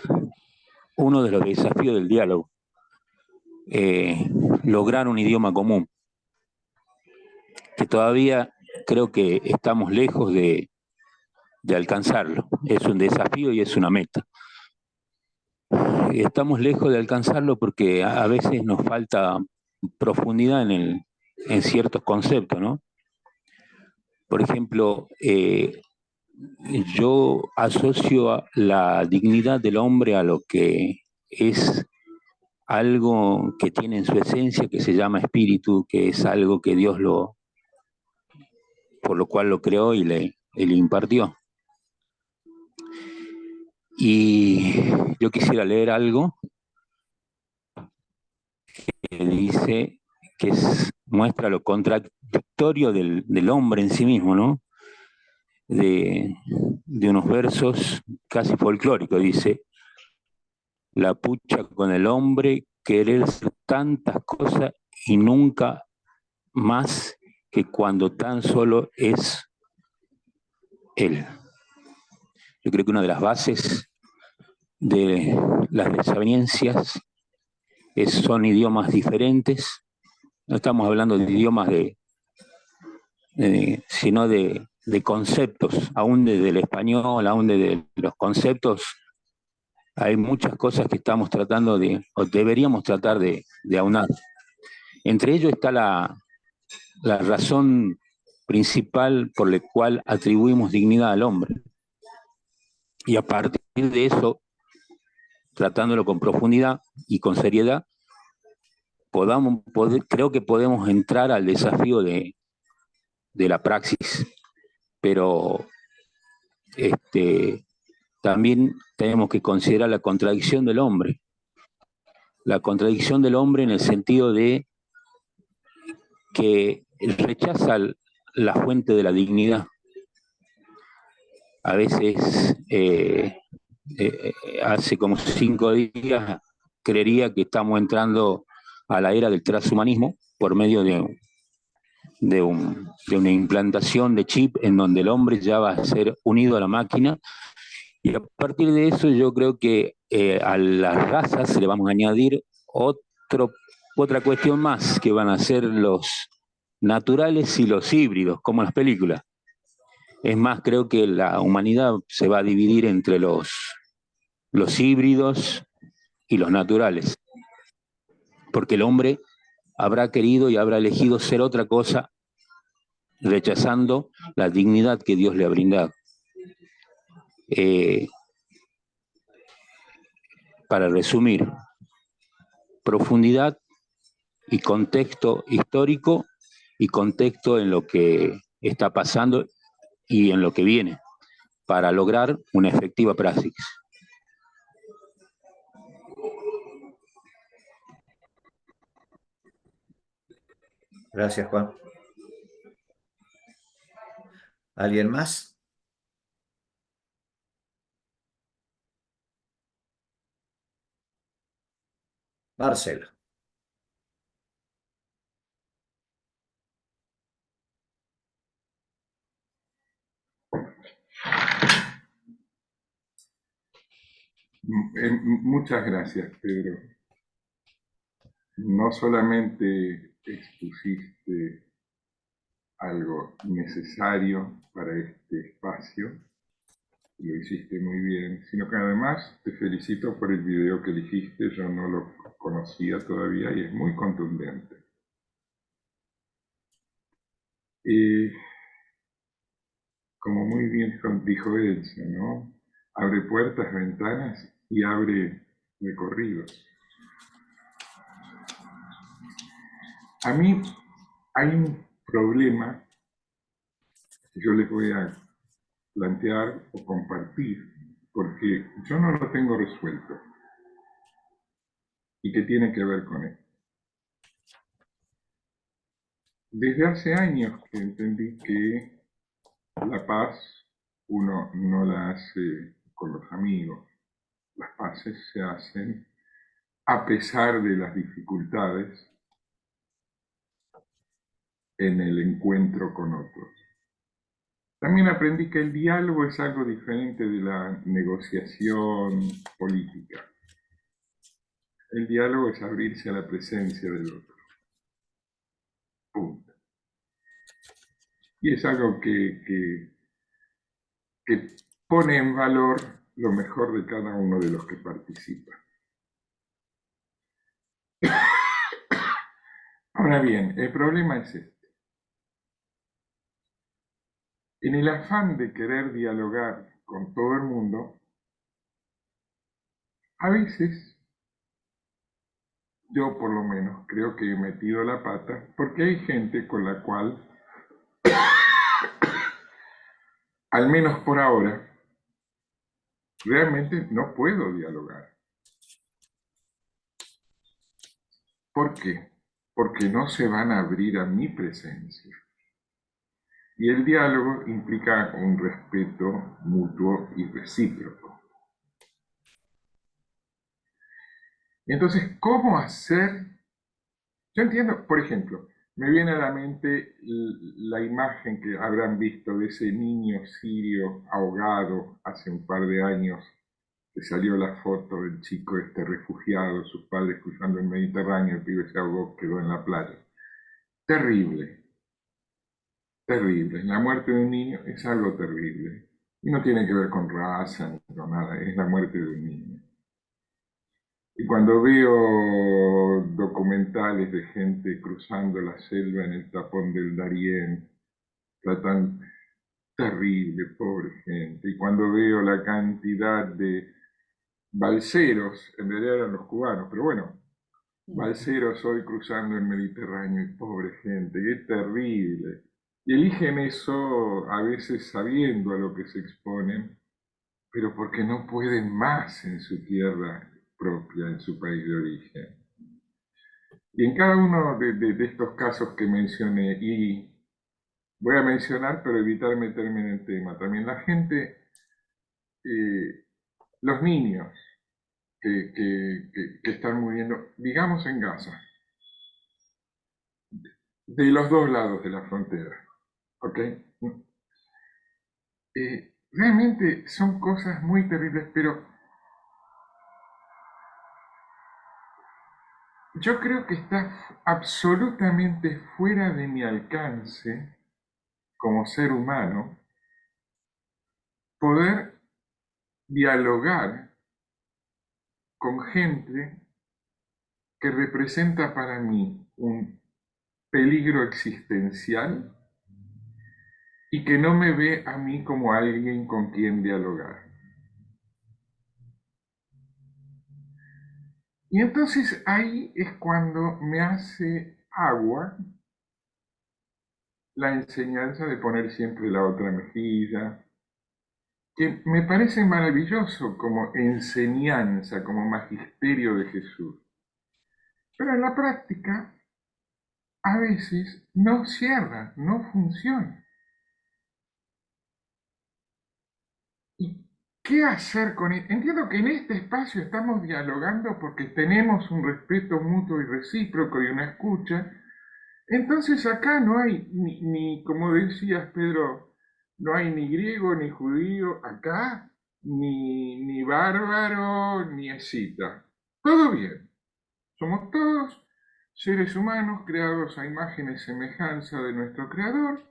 uno de los desafíos del diálogo, lograr un idioma común, que todavía creo que estamos lejos de alcanzarlo. Es un desafío y es una meta. Estamos lejos de alcanzarlo porque a veces nos falta profundidad en ciertos conceptos, ¿no? Por ejemplo, yo asocio la dignidad del hombre a lo que es algo que tiene en su esencia, que se llama espíritu, que es algo que Dios por lo cual lo creó y le impartió. Y yo quisiera leer algo que dice, muestra lo contradictorio del hombre en sí mismo, ¿no? De unos versos casi folclóricos, dice: la pucha con el hombre, querer ser tantas cosas y nunca más que cuando tan solo es él. Yo creo que una de las bases de las desavenencias son idiomas diferentes. No estamos hablando de idiomas sino de conceptos, aún desde el español, aún desde los conceptos. Hay muchas cosas que estamos tratando o deberíamos tratar de aunar. Entre ellos está la razón principal por la cual atribuimos dignidad al hombre. Y a partir de eso, tratándolo con profundidad y con seriedad, creo que podemos entrar al desafío de la praxis, pero también tenemos que considerar la contradicción del hombre. La contradicción del hombre en el sentido de que rechaza la fuente de la dignidad. A veces, hace como 5 días, creería que estamos entrando a la era del transhumanismo por medio de una implantación de chip en donde el hombre ya va a ser unido a la máquina. Y a partir de eso yo creo que a las razas le vamos a añadir otra cuestión más, que van a ser los naturales y los híbridos, como en las películas. Es más, creo que la humanidad se va a dividir entre los híbridos y los naturales, porque el hombre habrá querido y habrá elegido ser otra cosa, rechazando la dignidad que Dios le ha brindado. Para resumir, profundidad y contexto histórico y contexto en lo que está pasando y en lo que viene, para lograr una efectiva praxis. Gracias, Juan. ¿Alguien más? Marcelo. Muchas gracias, Pedro. No solamente expusiste algo necesario para este espacio, lo hiciste muy bien, sino que además te felicito por el video que elegiste. Yo no lo conocía todavía y es muy contundente. Como muy bien dijo Elsa, ¿no? Abre puertas, ventanas y abre recorridos. A mí hay un problema que yo les voy a plantear o compartir, porque yo no lo tengo resuelto y que tiene que ver con esto. Desde hace años que entendí que la paz uno no la hace con los amigos, las paces se hacen a pesar de las dificultades en el encuentro con otros. También aprendí que el diálogo es algo diferente de la negociación política. El diálogo es abrirse a la presencia del otro. Punto. Y es algo que pone en valor lo mejor de cada uno de los que participan. Ahora bien, el problema es este. En el afán de querer dialogar con todo el mundo, a veces, yo por lo menos creo que he metido la pata, porque hay gente con la cual, al menos por ahora, realmente no puedo dialogar. ¿Por qué? Porque no se van a abrir a mi presencia. Y el diálogo implica un respeto mutuo y recíproco. Entonces, ¿cómo hacer? Yo entiendo, por ejemplo, me viene a la mente la imagen que habrán visto de ese niño sirio ahogado hace un par de años, que salió la foto del chico refugiado, sus padres cruzando el Mediterráneo, el pibe se ahogó, quedó en la playa. Terrible, terrible. La muerte de un niño es algo terrible. Y no tiene que ver con raza ni con nada, es la muerte de un niño. Y cuando veo documentales de gente cruzando la selva en el tapón del Darién, tan terrible, pobre gente. Y cuando veo la cantidad de balseros, en realidad eran los cubanos, pero bueno, balseros hoy cruzando el Mediterráneo y pobre gente, qué terrible. Y eligen eso a veces sabiendo a lo que se exponen, pero porque no pueden más en su tierra propia, en su país de origen. Y en cada uno de estos casos que mencioné, y voy a mencionar pero evitar meterme en el tema, también la gente, los niños que están muriendo, digamos en Gaza, de los dos lados de la frontera, ¿ok? Realmente son cosas muy terribles, pero yo creo que está absolutamente fuera de mi alcance como ser humano poder dialogar con gente que representa para mí un peligro existencial y que no me ve a mí como alguien con quien dialogar. Y entonces ahí es cuando me hace agua la enseñanza de poner siempre la otra mejilla, que me parece maravilloso como enseñanza, como magisterio de Jesús. Pero en la práctica, a veces no cierra, no funciona. ¿Y qué hacer con esto? Entiendo que en este espacio estamos dialogando porque tenemos un respeto mutuo y recíproco y una escucha. Entonces acá no hay ni como decías, Pedro, no hay ni griego ni judío acá, ni bárbaro ni escita. Todo bien. Somos todos seres humanos creados a imagen y semejanza de nuestro Creador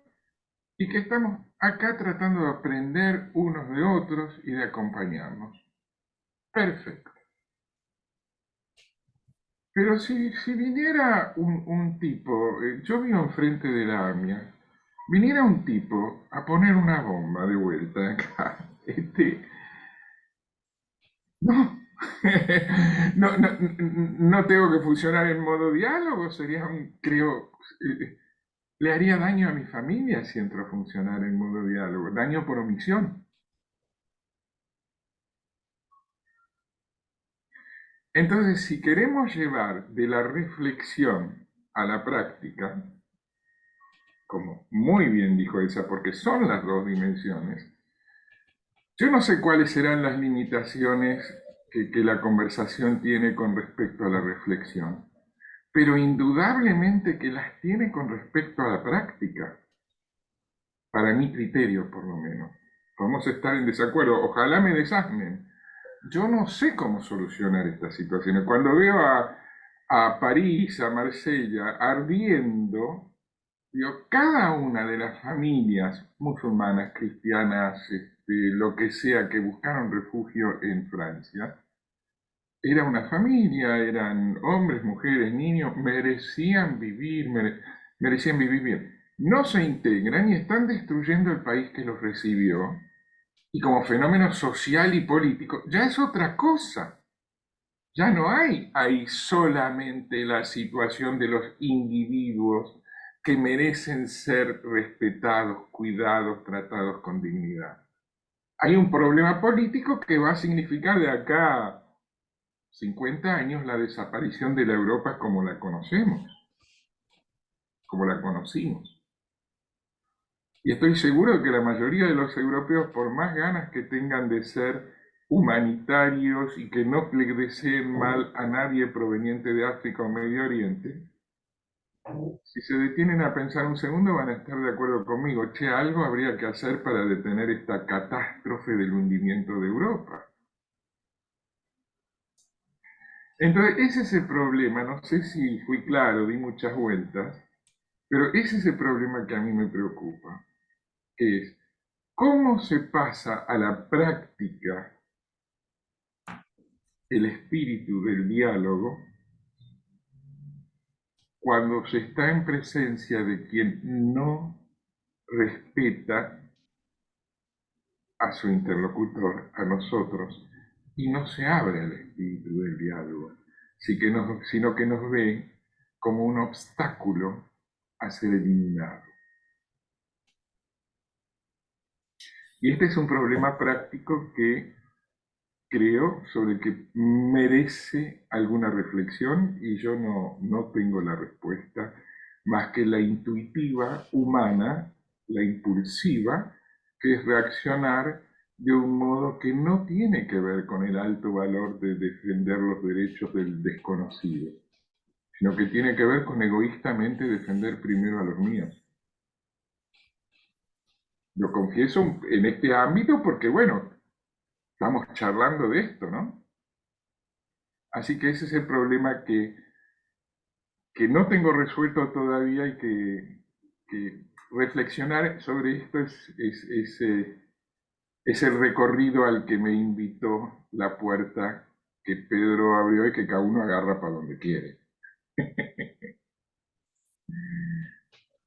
y que estamos acá tratando de aprender unos de otros y de acompañarnos. Perfecto. Pero si viniera un tipo, yo vivo enfrente de la AMIA, viniera un tipo a poner una bomba de vuelta acá, no, no tengo que funcionar en modo diálogo, sería creo, le haría daño a mi familia si entro a funcionar en modo diálogo, daño por omisión. Entonces, si queremos llevar de la reflexión a la práctica, como muy bien dijo Elsa, porque son las dos dimensiones, yo no sé cuáles serán las limitaciones que la conversación tiene con respecto a la reflexión, pero indudablemente que las tiene con respecto a la práctica, para mi criterio por lo menos. Podemos estar en desacuerdo, ojalá me desasnen. Yo no sé cómo solucionar estas situaciones. Cuando veo a París, a Marsella, ardiendo, digo, cada una de las familias musulmanas, cristianas, lo que sea, que buscaron refugio en Francia, era una familia, eran hombres, mujeres, niños, merecían vivir bien. No se integran y están destruyendo el país que los recibió. Y como fenómeno social y político, ya es otra cosa. Ya no hay ahí solamente la situación de los individuos que merecen ser respetados, cuidados, tratados con dignidad. Hay un problema político que va a significar de acá a 50 años la desaparición de la Europa como la conocemos, como la conocimos. Y estoy seguro de que la mayoría de los europeos, por más ganas que tengan de ser humanitarios y que no le deseen mal a nadie proveniente de África o Medio Oriente, Si se detienen a pensar un segundo van a estar de acuerdo conmigo. Che, algo habría que hacer para detener esta catástrofe del hundimiento de Europa. Entonces, ese es el problema. No sé si fui claro, di muchas vueltas, pero ese es el problema que a mí me preocupa, que es cómo se pasa a la práctica el espíritu del diálogo cuando se está en presencia de quien no respeta a su interlocutor, a nosotros, y no se abre al espíritu del diálogo, sino que nos ve como un obstáculo a ser eliminado. Y este es un problema práctico que creo sobre el que merece alguna reflexión y yo no tengo la respuesta más que la intuitiva, humana, la impulsiva, que es reaccionar de un modo que no tiene que ver con el alto valor de defender los derechos del desconocido, sino que tiene que ver con egoístamente defender primero a los míos. Lo confieso en este ámbito porque, bueno, estamos charlando de esto, ¿no? Así que ese es el problema que no tengo resuelto todavía y que reflexionar sobre esto es el recorrido al que me invitó la puerta que Pedro abrió y que cada uno agarra para donde quiere.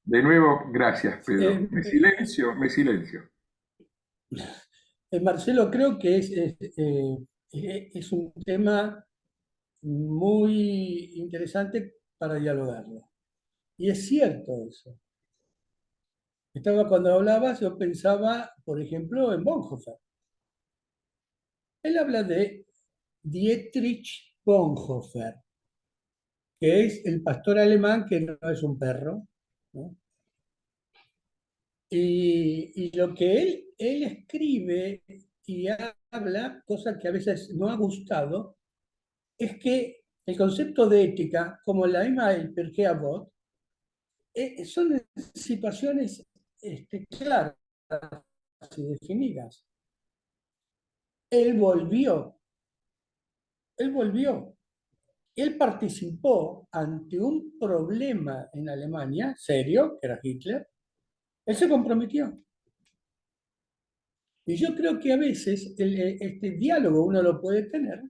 De nuevo, gracias, Pedro. Me silencio. Marcelo, creo que es un tema muy interesante para dialogarlo. Y es cierto eso. Cuando hablabas, yo pensaba, por ejemplo, en Bonhoeffer. Él habla de Dietrich Bonhoeffer, que es el pastor alemán que no es un perro, ¿no? Y lo que él escribe y habla, cosa que a veces no ha gustado, es que el concepto de ética, como la misma el Pirkei Avot, son situaciones claras y definidas. Él volvió, él participó ante un problema en Alemania, serio, que era Hitler, él se comprometió. Y yo creo que a veces este diálogo uno lo puede tener,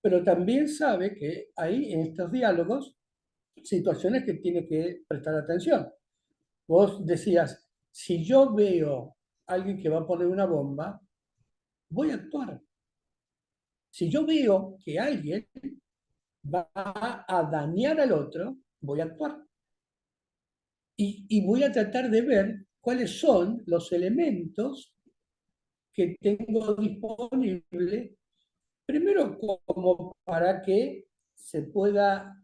pero también sabe que hay en estos diálogos situaciones que tiene que prestar atención. Vos decías, si yo veo a alguien que va a poner una bomba, voy a actuar. Si yo veo que alguien va a dañar al otro, voy a actuar. Y voy a tratar de ver cuáles son los elementos que tengo disponible, primero como para que se pueda,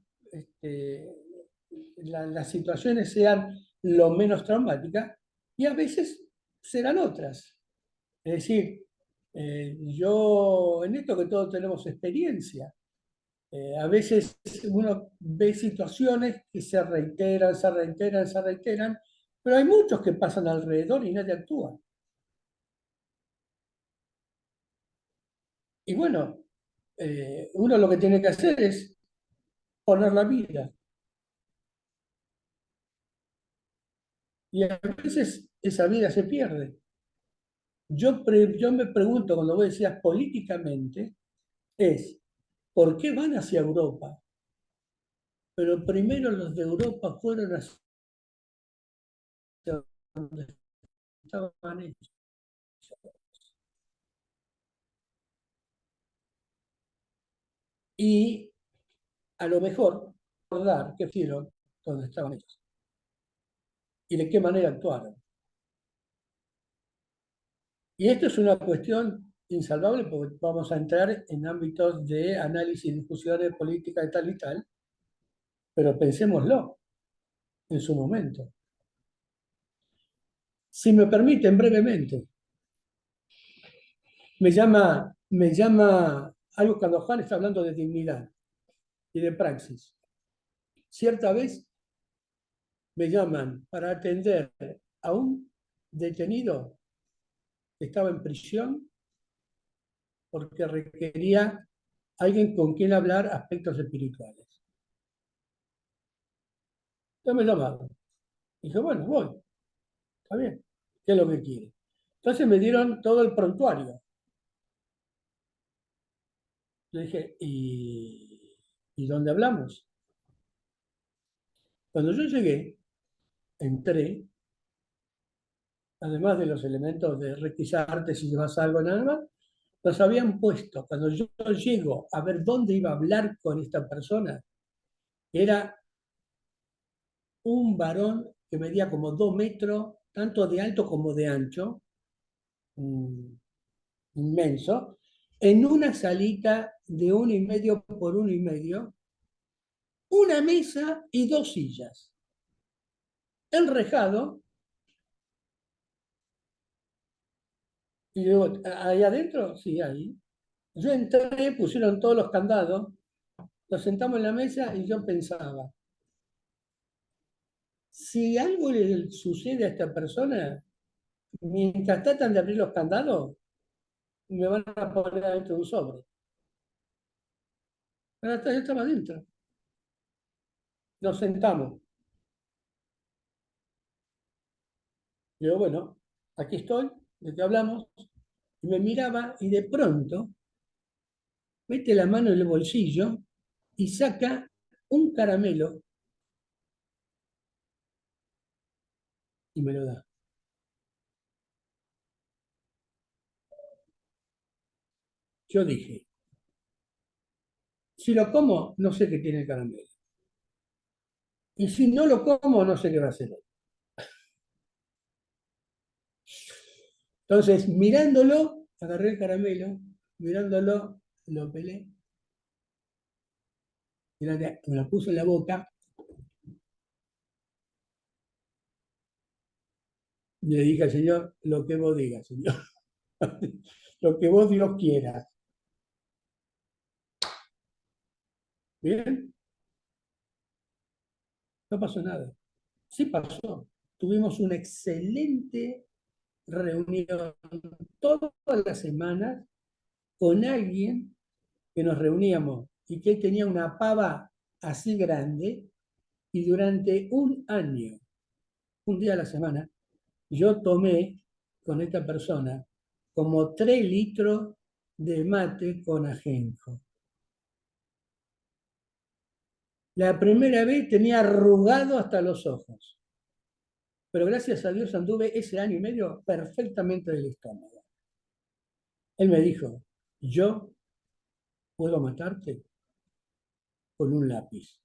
las situaciones sean lo menos traumáticas, y a veces serán otras. Es decir, yo en esto que todos tenemos experiencia, a veces uno ve situaciones que se reiteran, pero hay muchos que pasan alrededor y nadie actúa. Y bueno, uno lo que tiene que hacer es poner la vida. Y a veces esa vida se pierde. Yo me pregunto, cuando vos decías políticamente, ¿por qué van hacia Europa? Pero primero los de Europa fueron hacia donde estaban ellos. Y a lo mejor recordar qué fueron donde estaban ellos. Y de qué manera actuaron. Y esto es una cuestión insalvable porque vamos a entrar en ámbitos de análisis y discusiones de política y tal, pero pensémoslo en su momento. Si me permiten brevemente, me llama algo cuando Juan está hablando de dignidad y de praxis. Cierta vez me llaman para atender a un detenido que estaba en prisión porque requería alguien con quien hablar aspectos espirituales. Yo me llamaron. Dije, bueno, voy. Está bien. ¿Qué es lo que quiere? Entonces me dieron todo el prontuario. Le dije, ¿y dónde hablamos? Cuando yo llegué, entré, además de los elementos de requisarte si llevas algo nada más, nos habían puesto, cuando yo llego a ver dónde iba a hablar con esta persona, era un varón que medía como 2 metros, tanto de alto como de ancho, inmenso, en una salita de 1,5 por 1,5, una mesa y 2 sillas. Enrejado. Y yo, ¿ahí adentro? Sí, ahí. Yo entré, pusieron todos los candados, nos sentamos en la mesa y yo pensaba, si algo le sucede a esta persona, mientras tratan de abrir los candados, me van a poner adentro de un sobre. Pero yo estaba adentro. Nos sentamos. Digo, bueno, aquí estoy, ¿de qué hablamos? Y me miraba y de pronto mete la mano en el bolsillo y saca un caramelo y me lo da. Yo dije, si lo como, no sé qué tiene el caramelo. Y si no lo como, no sé qué va a hacer. Entonces, mirándolo, agarré el caramelo, mirándolo, lo pelé, me lo puse en la boca y le dije al Señor, lo que vos digas, Señor. Lo que vos Dios quiera. ¿Bien? No pasó nada. Sí pasó. Tuvimos una excelente reunión todas las semanas con alguien que nos reuníamos y que tenía una pava así grande y durante un año, un día a la semana, yo tomé con esta persona como 3 litros de mate con ajenjo. La primera vez tenía arrugado hasta los ojos, pero gracias a Dios anduve ese año y medio perfectamente del estómago. Él me dijo, yo puedo matarte con un lápiz.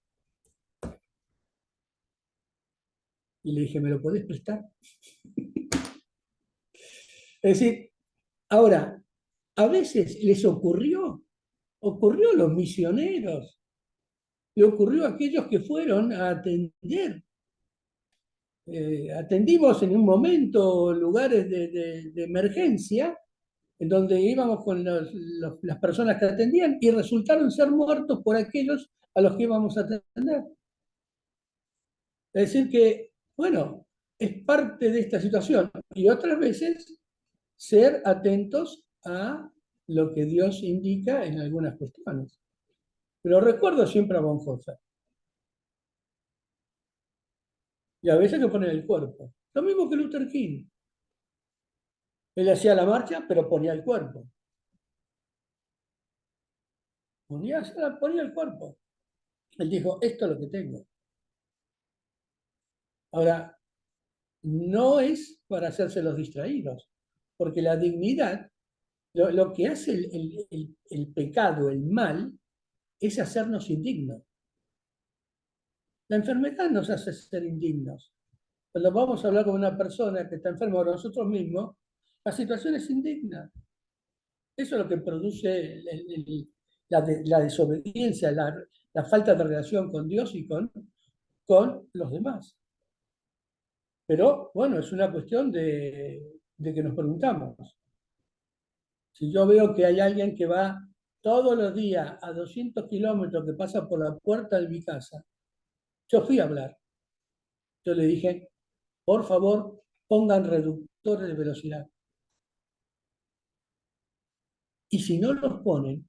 Y le dije, ¿me lo podés prestar? Es decir, ahora, a veces les ocurrió a los misioneros, le ocurrió a aquellos que fueron a atender. Atendimos en un momento lugares de emergencia, en donde íbamos con las personas que atendían y resultaron ser muertos por aquellos a los que íbamos a atender. Es decir que, bueno, es parte de esta situación. Y otras veces, ser atentos a lo que Dios indica en algunas cuestiones. Pero recuerdo siempre a Bonhoeffer. Y a veces que ponen el cuerpo. Lo mismo que Luther King. Él hacía la marcha, pero ponía el cuerpo. Ponía el cuerpo. Él dijo, esto es lo que tengo. Ahora, no es para hacerse los distraídos, porque la dignidad, lo que hace el pecado, el mal, es hacernos indignos. La enfermedad nos hace ser indignos. Cuando vamos a hablar con una persona que está enferma o nosotros mismos, la situación es indigna. Eso es lo que produce la desobediencia, la falta de relación con Dios y con los demás. Pero, bueno, es una cuestión de que nos preguntamos. Si yo veo que hay alguien que va todos los días a 200 kilómetros, que pasa por la puerta de mi casa, yo fui a hablar. yo le dije, por favor, pongan reductores de velocidad. Y si no los ponen,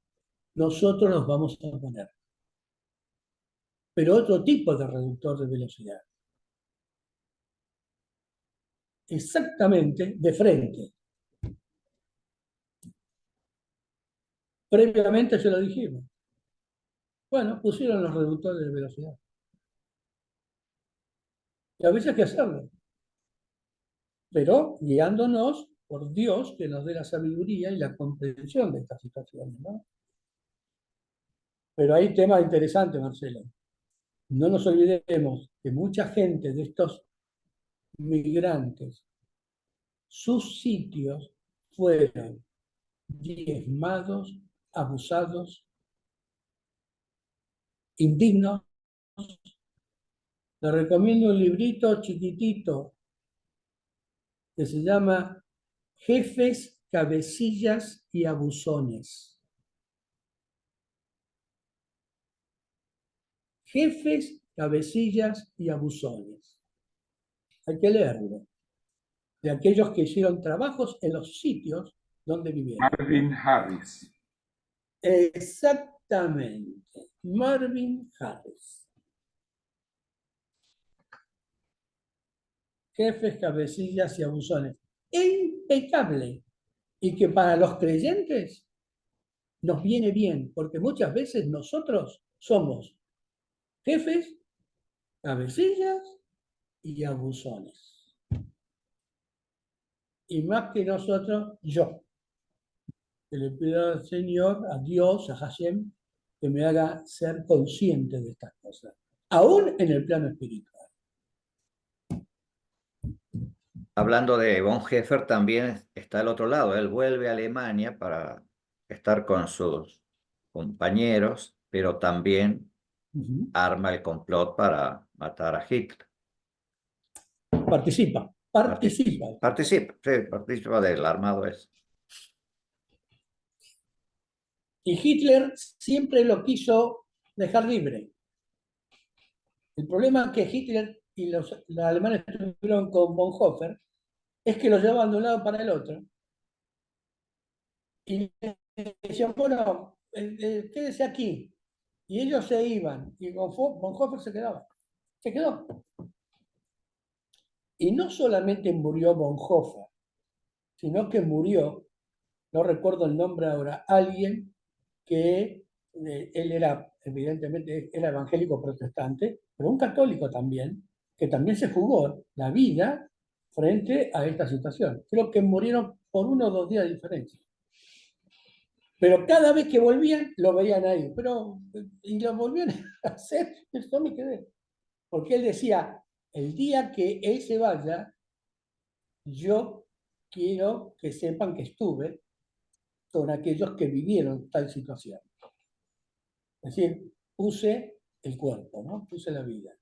nosotros los vamos a poner. Pero otro tipo de reductor de velocidad. Exactamente de frente. Previamente se lo dijimos. Bueno, pusieron los reductores de velocidad. Y a veces hay que hacerlo. Pero guiándonos por Dios, que nos dé la sabiduría y la comprensión de estas situaciones, ¿no? Pero hay temas interesantes, Marcelo. No nos olvidemos que mucha gente de estos migrantes, sus sitios fueron diezmados, abusados, indignos. Les recomiendo un librito chiquitito que se llama Jefes, Cabecillas y Abusones. Jefes, Cabecillas y Abusones. Hay que leerlo. De aquellos que hicieron trabajos en los sitios donde vivieron. Marvin Harris. Exactamente. Marvin Harris. Jefes, cabecillas y abusones. Impecable. Y que para los creyentes nos viene bien, porque muchas veces nosotros somos jefes, cabecillas y abusones. Y más que nosotros, yo. Que le pido al Señor, a Dios, a Hashem, que me haga ser consciente de estas cosas, aún en el plano espiritual. Hablando de Bonhoeffer, también está al otro lado. Él vuelve a Alemania para estar con sus compañeros, pero también arma el complot para matar a Hitler. Participa del armado ese. Y Hitler siempre lo quiso dejar libre. El problema que Hitler y los alemanes tuvieron con Bonhoeffer es que lo llevaban de un lado para el otro. Y decían, bueno, quédese aquí. Y ellos se iban. Y Bonhoeffer se quedaba. Se quedó. Y no solamente murió Bonhoeffer, sino que murió, no recuerdo el nombre ahora, alguien que él era, evidentemente, era evangélico protestante, pero un católico también, que también se jugó la vida frente a esta situación. Creo que murieron por 1 o 2 días de diferencia. Pero cada vez que volvían, lo veían ahí. Y lo volvían a hacer, yo me quedé. Porque él decía, el día que él se vaya, yo quiero que sepan que estuve con aquellos que vivieron tal situación. Es decir, puse el cuerpo, ¿no? Puse la vida.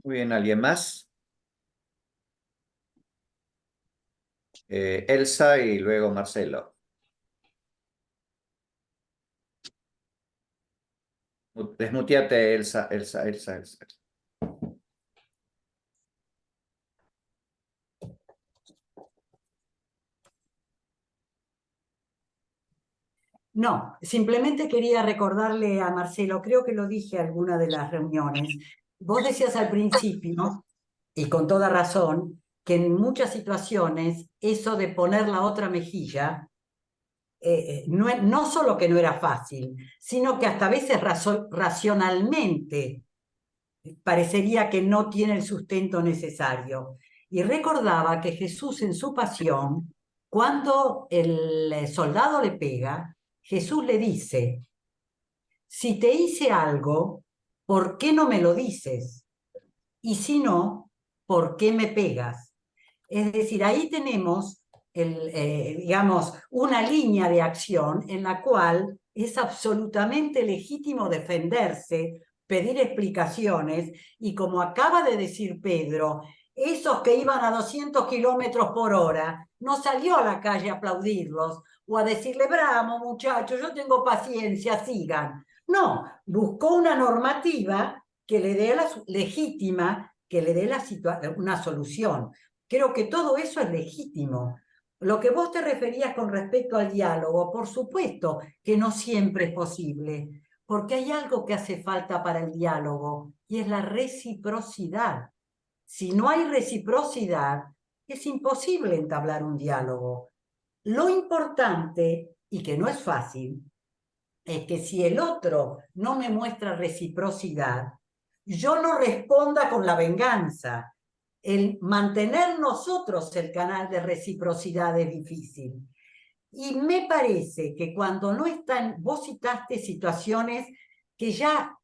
Muy bien, ¿alguien más? Elsa y luego Marcelo. Desmuteate, Elsa. No, simplemente quería recordarle a Marcelo, creo que lo dije en alguna de las reuniones, vos decías al principio, y con toda razón, que en muchas situaciones eso de poner la otra mejilla, no solo que no era fácil, sino que hasta a veces racionalmente parecería que no tiene el sustento necesario. Y recordaba que Jesús en su pasión, cuando el soldado le pega, Jesús le dice, si te hice algo, ¿por qué no me lo dices? Y si no, ¿por qué me pegas? Es decir, ahí tenemos, digamos, una línea de acción en la cual es absolutamente legítimo defenderse, pedir explicaciones, y como acaba de decir Pedro, esos que iban a 200 kilómetros por hora, no salió a la calle a aplaudirlos o a decirle, bravo muchachos, yo tengo paciencia, sigan. No, buscó una normativa que le dé legítima, que le dé una solución. Creo que todo eso es legítimo. Lo que vos te referías con respecto al diálogo, por supuesto que no siempre es posible, porque hay algo que hace falta para el diálogo, y es la reciprocidad. Si no hay reciprocidad, es imposible entablar un diálogo. Lo importante, y que no es fácil, es que si el otro no me muestra reciprocidad, yo no responda con la venganza. El mantener nosotros el canal de reciprocidad es difícil. Y me parece que cuando no están, vos citaste situaciones que ya,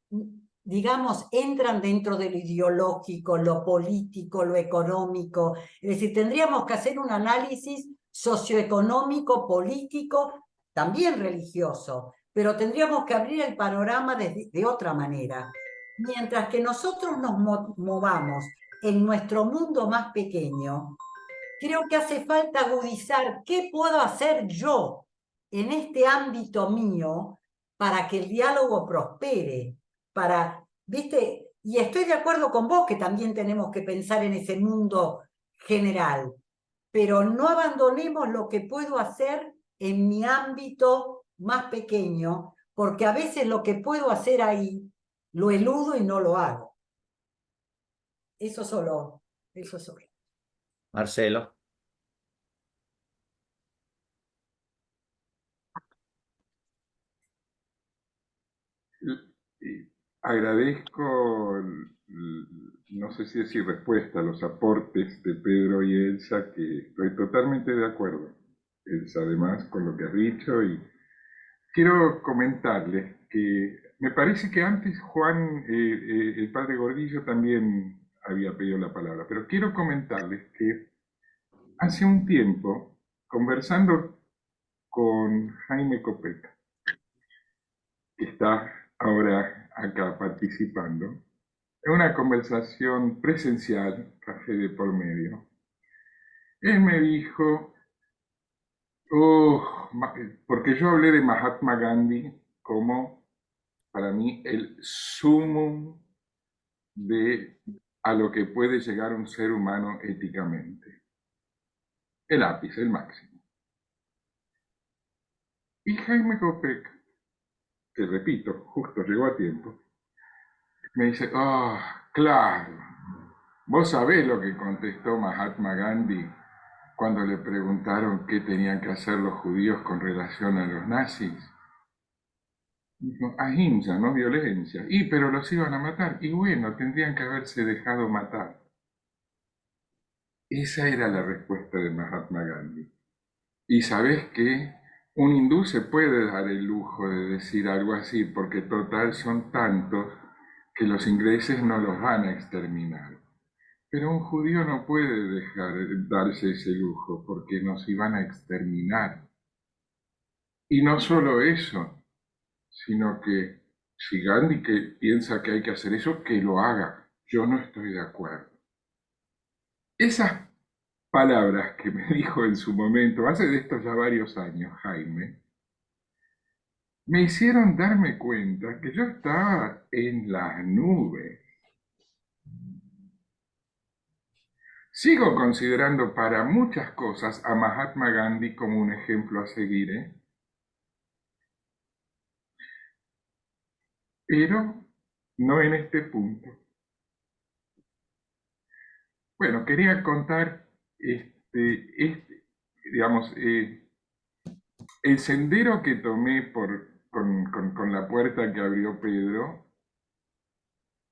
digamos, entran dentro de lo ideológico, lo político, lo económico. Es decir, tendríamos que hacer un análisis socioeconómico, político, también religioso, pero tendríamos que abrir el panorama de otra manera. Mientras que nosotros nos movamos en nuestro mundo más pequeño, creo que hace falta agudizar qué puedo hacer yo en este ámbito mío para que el diálogo prospere, ¿viste? Y estoy de acuerdo con vos que también tenemos que pensar en ese mundo general, pero no abandonemos lo que puedo hacer en mi ámbito más pequeño, porque a veces lo que puedo hacer ahí lo eludo y no lo hago. Eso solo. Marcelo. Agradezco, no sé si decir respuesta, a los aportes de Pedro y Elsa, que estoy totalmente de acuerdo. Elsa, además, con lo que has dicho, y quiero comentarles que me parece que antes Juan, el padre Gordillo, también había pedido la palabra, pero quiero comentarles que hace un tiempo, conversando con Jaime Copec, que está ahora acá participando, en una conversación presencial, café de por medio, él me dijo, porque yo hablé de Mahatma Gandhi como, para mí, el sumum a lo que puede llegar un ser humano éticamente. El ápice, el máximo. Y Jaime Copec, que repito, justo llegó a tiempo, me dice, claro, vos sabés lo que contestó Mahatma Gandhi cuando le preguntaron qué tenían que hacer los judíos con relación a los nazis. Dijo, ahimsa, no violencia. Pero los iban a matar. Y bueno, tendrían que haberse dejado matar. Esa era la respuesta de Mahatma Gandhi. Y sabés qué, un hindú se puede dar el lujo de decir algo así, porque total son tantos que los ingleses no los van a exterminar. Pero un judío no puede darse ese lujo, porque nos iban a exterminar. Y no solo eso, sino que si Gandhi piensa que hay que hacer eso, que lo haga. Yo no estoy de acuerdo. Esas palabras que me dijo en su momento, hace de esto ya varios años, Jaime, me hicieron darme cuenta que yo estaba en las nubes. Sigo considerando para muchas cosas a Mahatma Gandhi como un ejemplo a seguir, pero no en este punto. Bueno, quería contar digamos, el sendero que tomé con la puerta que abrió Pedro,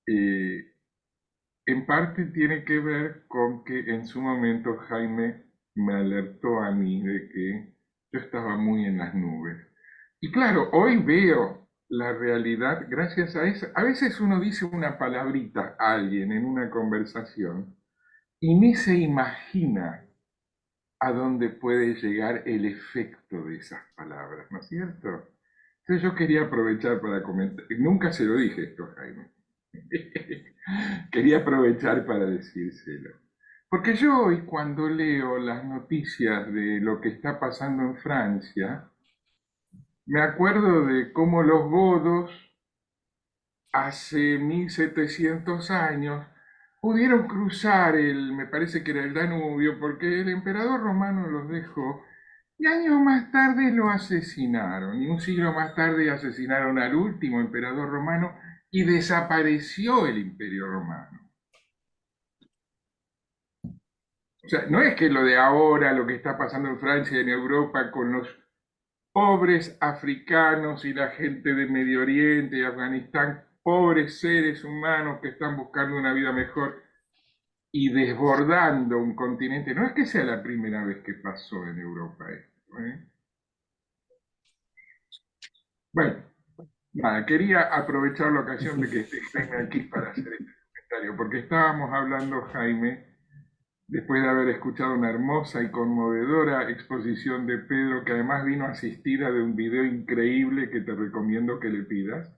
en parte tiene que ver con que en su momento Jaime me alertó a mí de que yo estaba muy en las nubes. Y claro, hoy veo la realidad gracias a eso. A veces uno dice una palabrita a alguien en una conversación y ni se imagina a dónde puede llegar el efecto de esas palabras, ¿no es cierto? Entonces yo quería aprovechar para comentar, nunca se lo dije esto, Jaime, quería aprovechar para decírselo. Porque yo hoy cuando leo las noticias de lo que está pasando en Francia, me acuerdo de cómo los godos hace 1700 años pudieron cruzar me parece que era el Danubio, porque el emperador romano los dejó, y años más tarde lo asesinaron, y un siglo más tarde asesinaron al último emperador romano y desapareció el imperio romano. O sea, no es que lo de ahora, lo que está pasando en Francia y en Europa con los pobres africanos y la gente de Medio Oriente y Afganistán, pobres seres humanos que están buscando una vida mejor y desbordando un continente. No es que sea la primera vez que pasó en Europa esto, ¿eh? Bueno, nada, quería aprovechar la ocasión de que esté Jaime aquí para hacer este comentario, porque estábamos hablando, Jaime, después de haber escuchado una hermosa y conmovedora exposición de Pedro, que además vino asistida de un video increíble que te recomiendo que le pidas,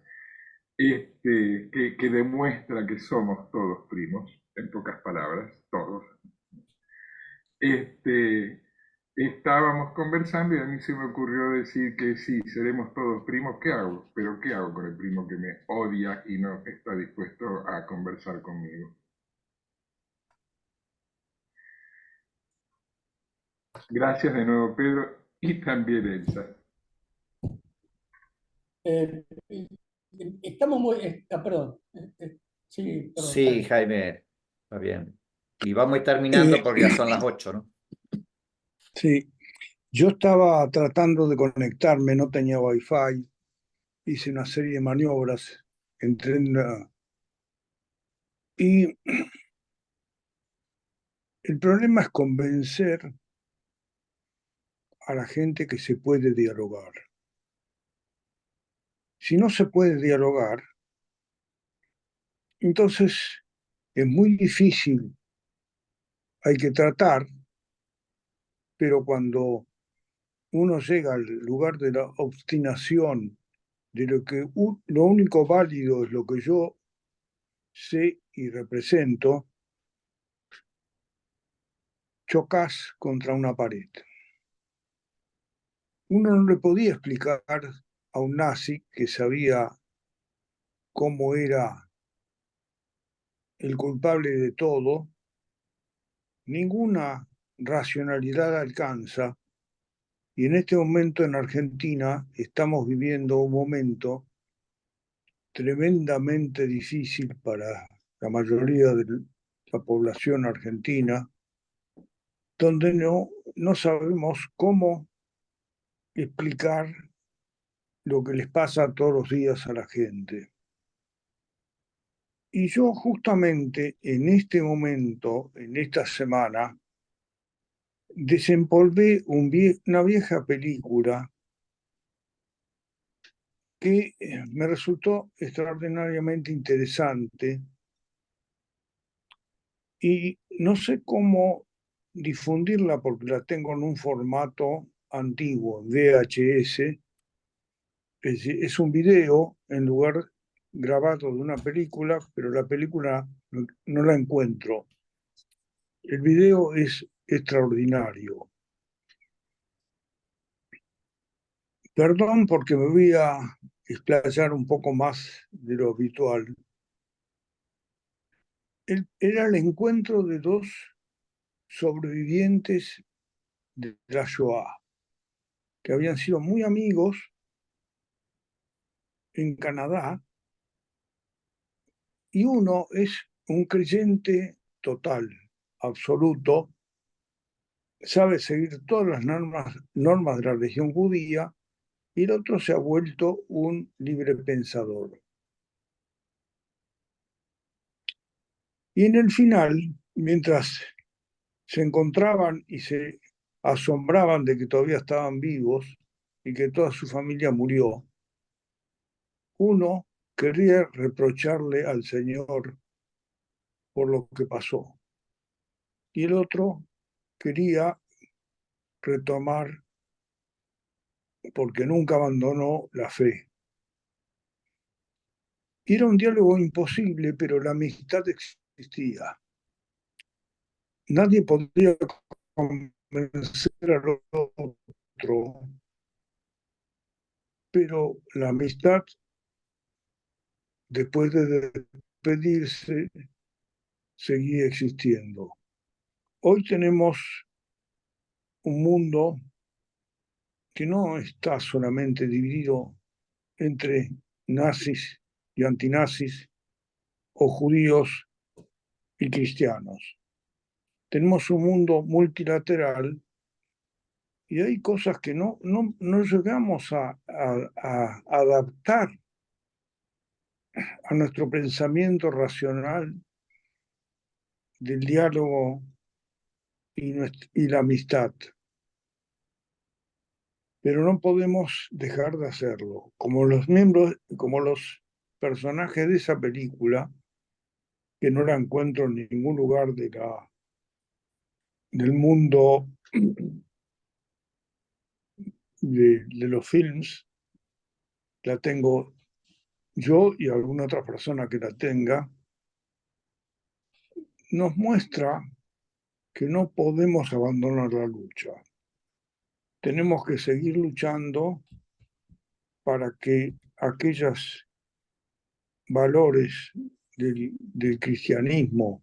que demuestra que somos todos primos, en pocas palabras, todos. Estábamos conversando y a mí se me ocurrió decir que sí, seremos todos primos. ¿Qué hago? Pero ¿qué hago con el primo que me odia y no está dispuesto a conversar conmigo? Gracias de nuevo, Pedro, y también Elsa. Estamos muy... perdón. Sí, perdón, Sí, Jaime. Jaime, está bien. Y vamos a ir terminando porque ya son las 8, ¿no? Sí, yo estaba tratando de conectarme, no tenía wifi, hice una serie de maniobras, entré en y el problema es convencer a la gente que se puede dialogar. Si no se puede dialogar, entonces es muy difícil, hay que tratar, pero cuando uno llega al lugar de la obstinación, de lo que lo único válido es lo que yo sé y represento, chocas contra una pared. Uno no le podía explicar a un nazi que sabía cómo era el culpable de todo, ninguna racionalidad alcanza, y en este momento en Argentina estamos viviendo un momento tremendamente difícil para la mayoría de la población argentina, donde no sabemos cómo explicar lo que les pasa todos los días a la gente. Y yo justamente en este momento, en esta semana, desempolvé una vieja película que me resultó extraordinariamente interesante y no sé cómo difundirla porque la tengo en un formato antiguo, en VHS. Es un video en lugar grabado de una película, pero la película no la encuentro. El video es extraordinario. Perdón porque me voy a explayar un poco más de lo habitual. Era el encuentro de dos sobrevivientes de la Shoah, que habían sido muy amigos en Canadá, y uno es un creyente total, absoluto, sabe seguir todas las normas de la religión judía, y el otro se ha vuelto un libre pensador. Y en el final, mientras se encontraban y se asombraban de que todavía estaban vivos y que toda su familia murió, uno quería reprocharle al Señor por lo que pasó, y el otro quería retomar porque nunca abandonó la fe. Era un diálogo imposible, pero la amistad existía. nadie podría convencer al otro, pero la amistad, después de despedirse, seguía existiendo. Hoy tenemos un mundo que no está solamente dividido entre nazis y antinazis, o judíos y cristianos. Tenemos un mundo multilateral y hay cosas que no llegamos a adaptar a nuestro pensamiento racional del diálogo y la amistad. Pero no podemos dejar de hacerlo. Como los personajes de esa película, que no la encuentro en ningún lugar del mundo de los films, la tengo yo y alguna otra persona que la tenga, nos muestra que no podemos abandonar la lucha. Tenemos que seguir luchando para que aquellos valores del cristianismo,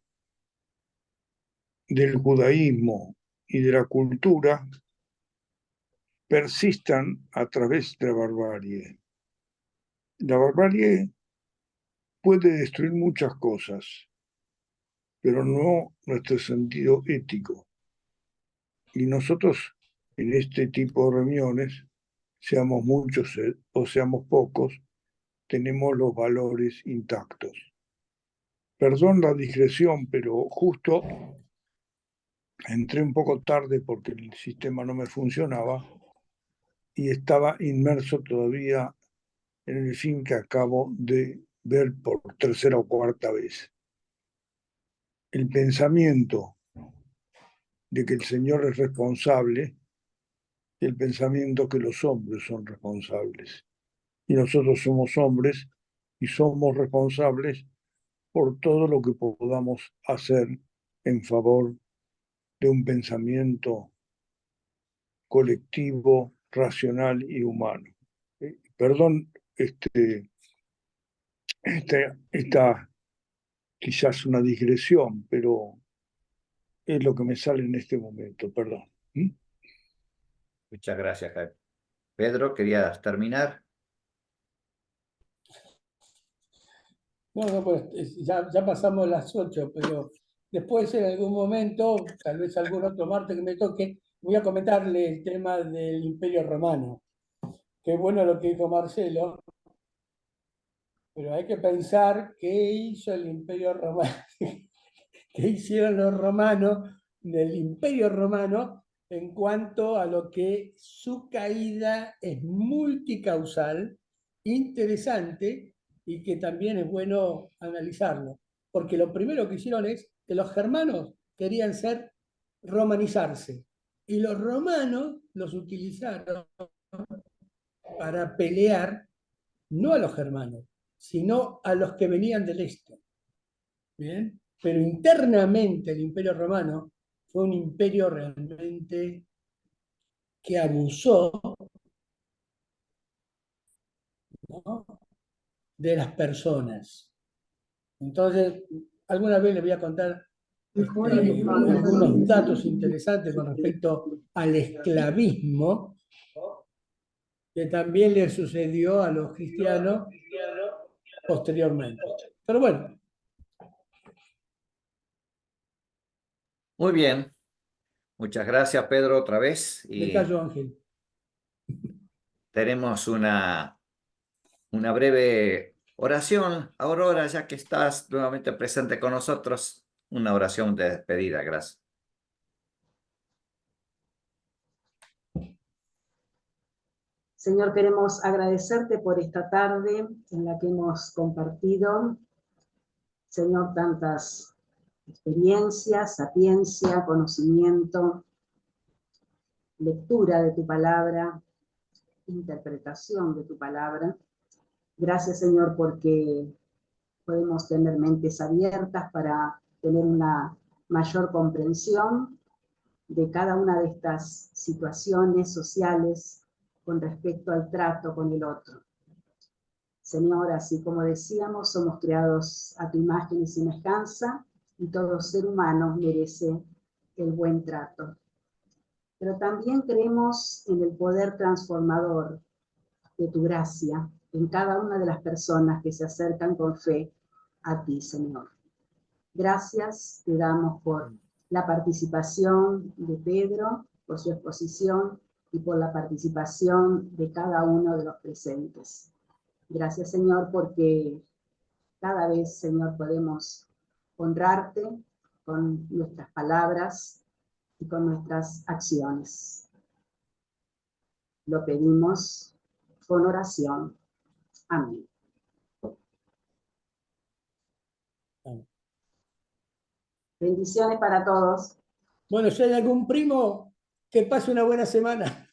del judaísmo y de la cultura persistan a través de la barbarie. La barbarie puede destruir muchas cosas, pero no nuestro sentido ético. Y nosotros, en este tipo de reuniones, seamos muchos o seamos pocos, tenemos los valores intactos. Perdón la digresión, pero justo entré un poco tarde porque el sistema no me funcionaba y estaba inmerso todavía en el film que acabo de ver por tercera o cuarta vez. El pensamiento de que el Señor es responsable y el pensamiento que los hombres son responsables. Y nosotros somos hombres y somos responsables por todo lo que podamos hacer en favor de un pensamiento colectivo, racional y humano. Perdón, esta quizás una digresión, pero es lo que me sale en este momento, perdón. Muchas gracias, Jaime. Pedro, ¿querías terminar? No, pues ya pasamos las 8, pero después en algún momento, tal vez algún otro martes que me toque, voy a comentarle el tema del Imperio Romano. Qué bueno lo que dijo Marcelo, pero hay que pensar qué hizo el Imperio Romano, qué hicieron los romanos del Imperio Romano en cuanto a lo que su caída es multicausal, interesante, y que también es bueno analizarlo. Porque lo primero que hicieron es que los germanos querían romanizarse, y los romanos los utilizaron para pelear no a los germanos, sino a los que venían del este. ¿Bien? Pero internamente el Imperio Romano fue un imperio realmente que abusó, ¿no?, de las personas. Entonces, alguna vez les voy a contar algunos datos interesantes con respecto al esclavismo que también le sucedió a los cristianos posteriormente. Pero bueno. Muy bien. Muchas gracias, Pedro, otra vez. Me callo, Ángel. Tenemos una breve oración. Aurora, ya que estás nuevamente presente con nosotros, una oración de despedida. Gracias. Señor, queremos agradecerte por esta tarde en la que hemos compartido, Señor, tantas experiencias, sapiencia, conocimiento, lectura de tu palabra, interpretación de tu palabra. Gracias, Señor, porque podemos tener mentes abiertas para tener una mayor comprensión de cada una de estas situaciones sociales con respecto al trato con el otro. Señor, así como decíamos, somos creados a tu imagen y semejanza, y todo ser humano merece el buen trato. Pero también creemos en el poder transformador de tu gracia en cada una de las personas que se acercan con fe a ti, Señor. Gracias te damos por la participación de Pedro, por su exposición y por la participación de cada uno de los presentes. Gracias, Señor, porque cada vez, Señor, podemos honrarte con nuestras palabras y con nuestras acciones. Lo pedimos con oración. Amén. Bendiciones para todos. Bueno, si hay algún primo, que pase una buena semana.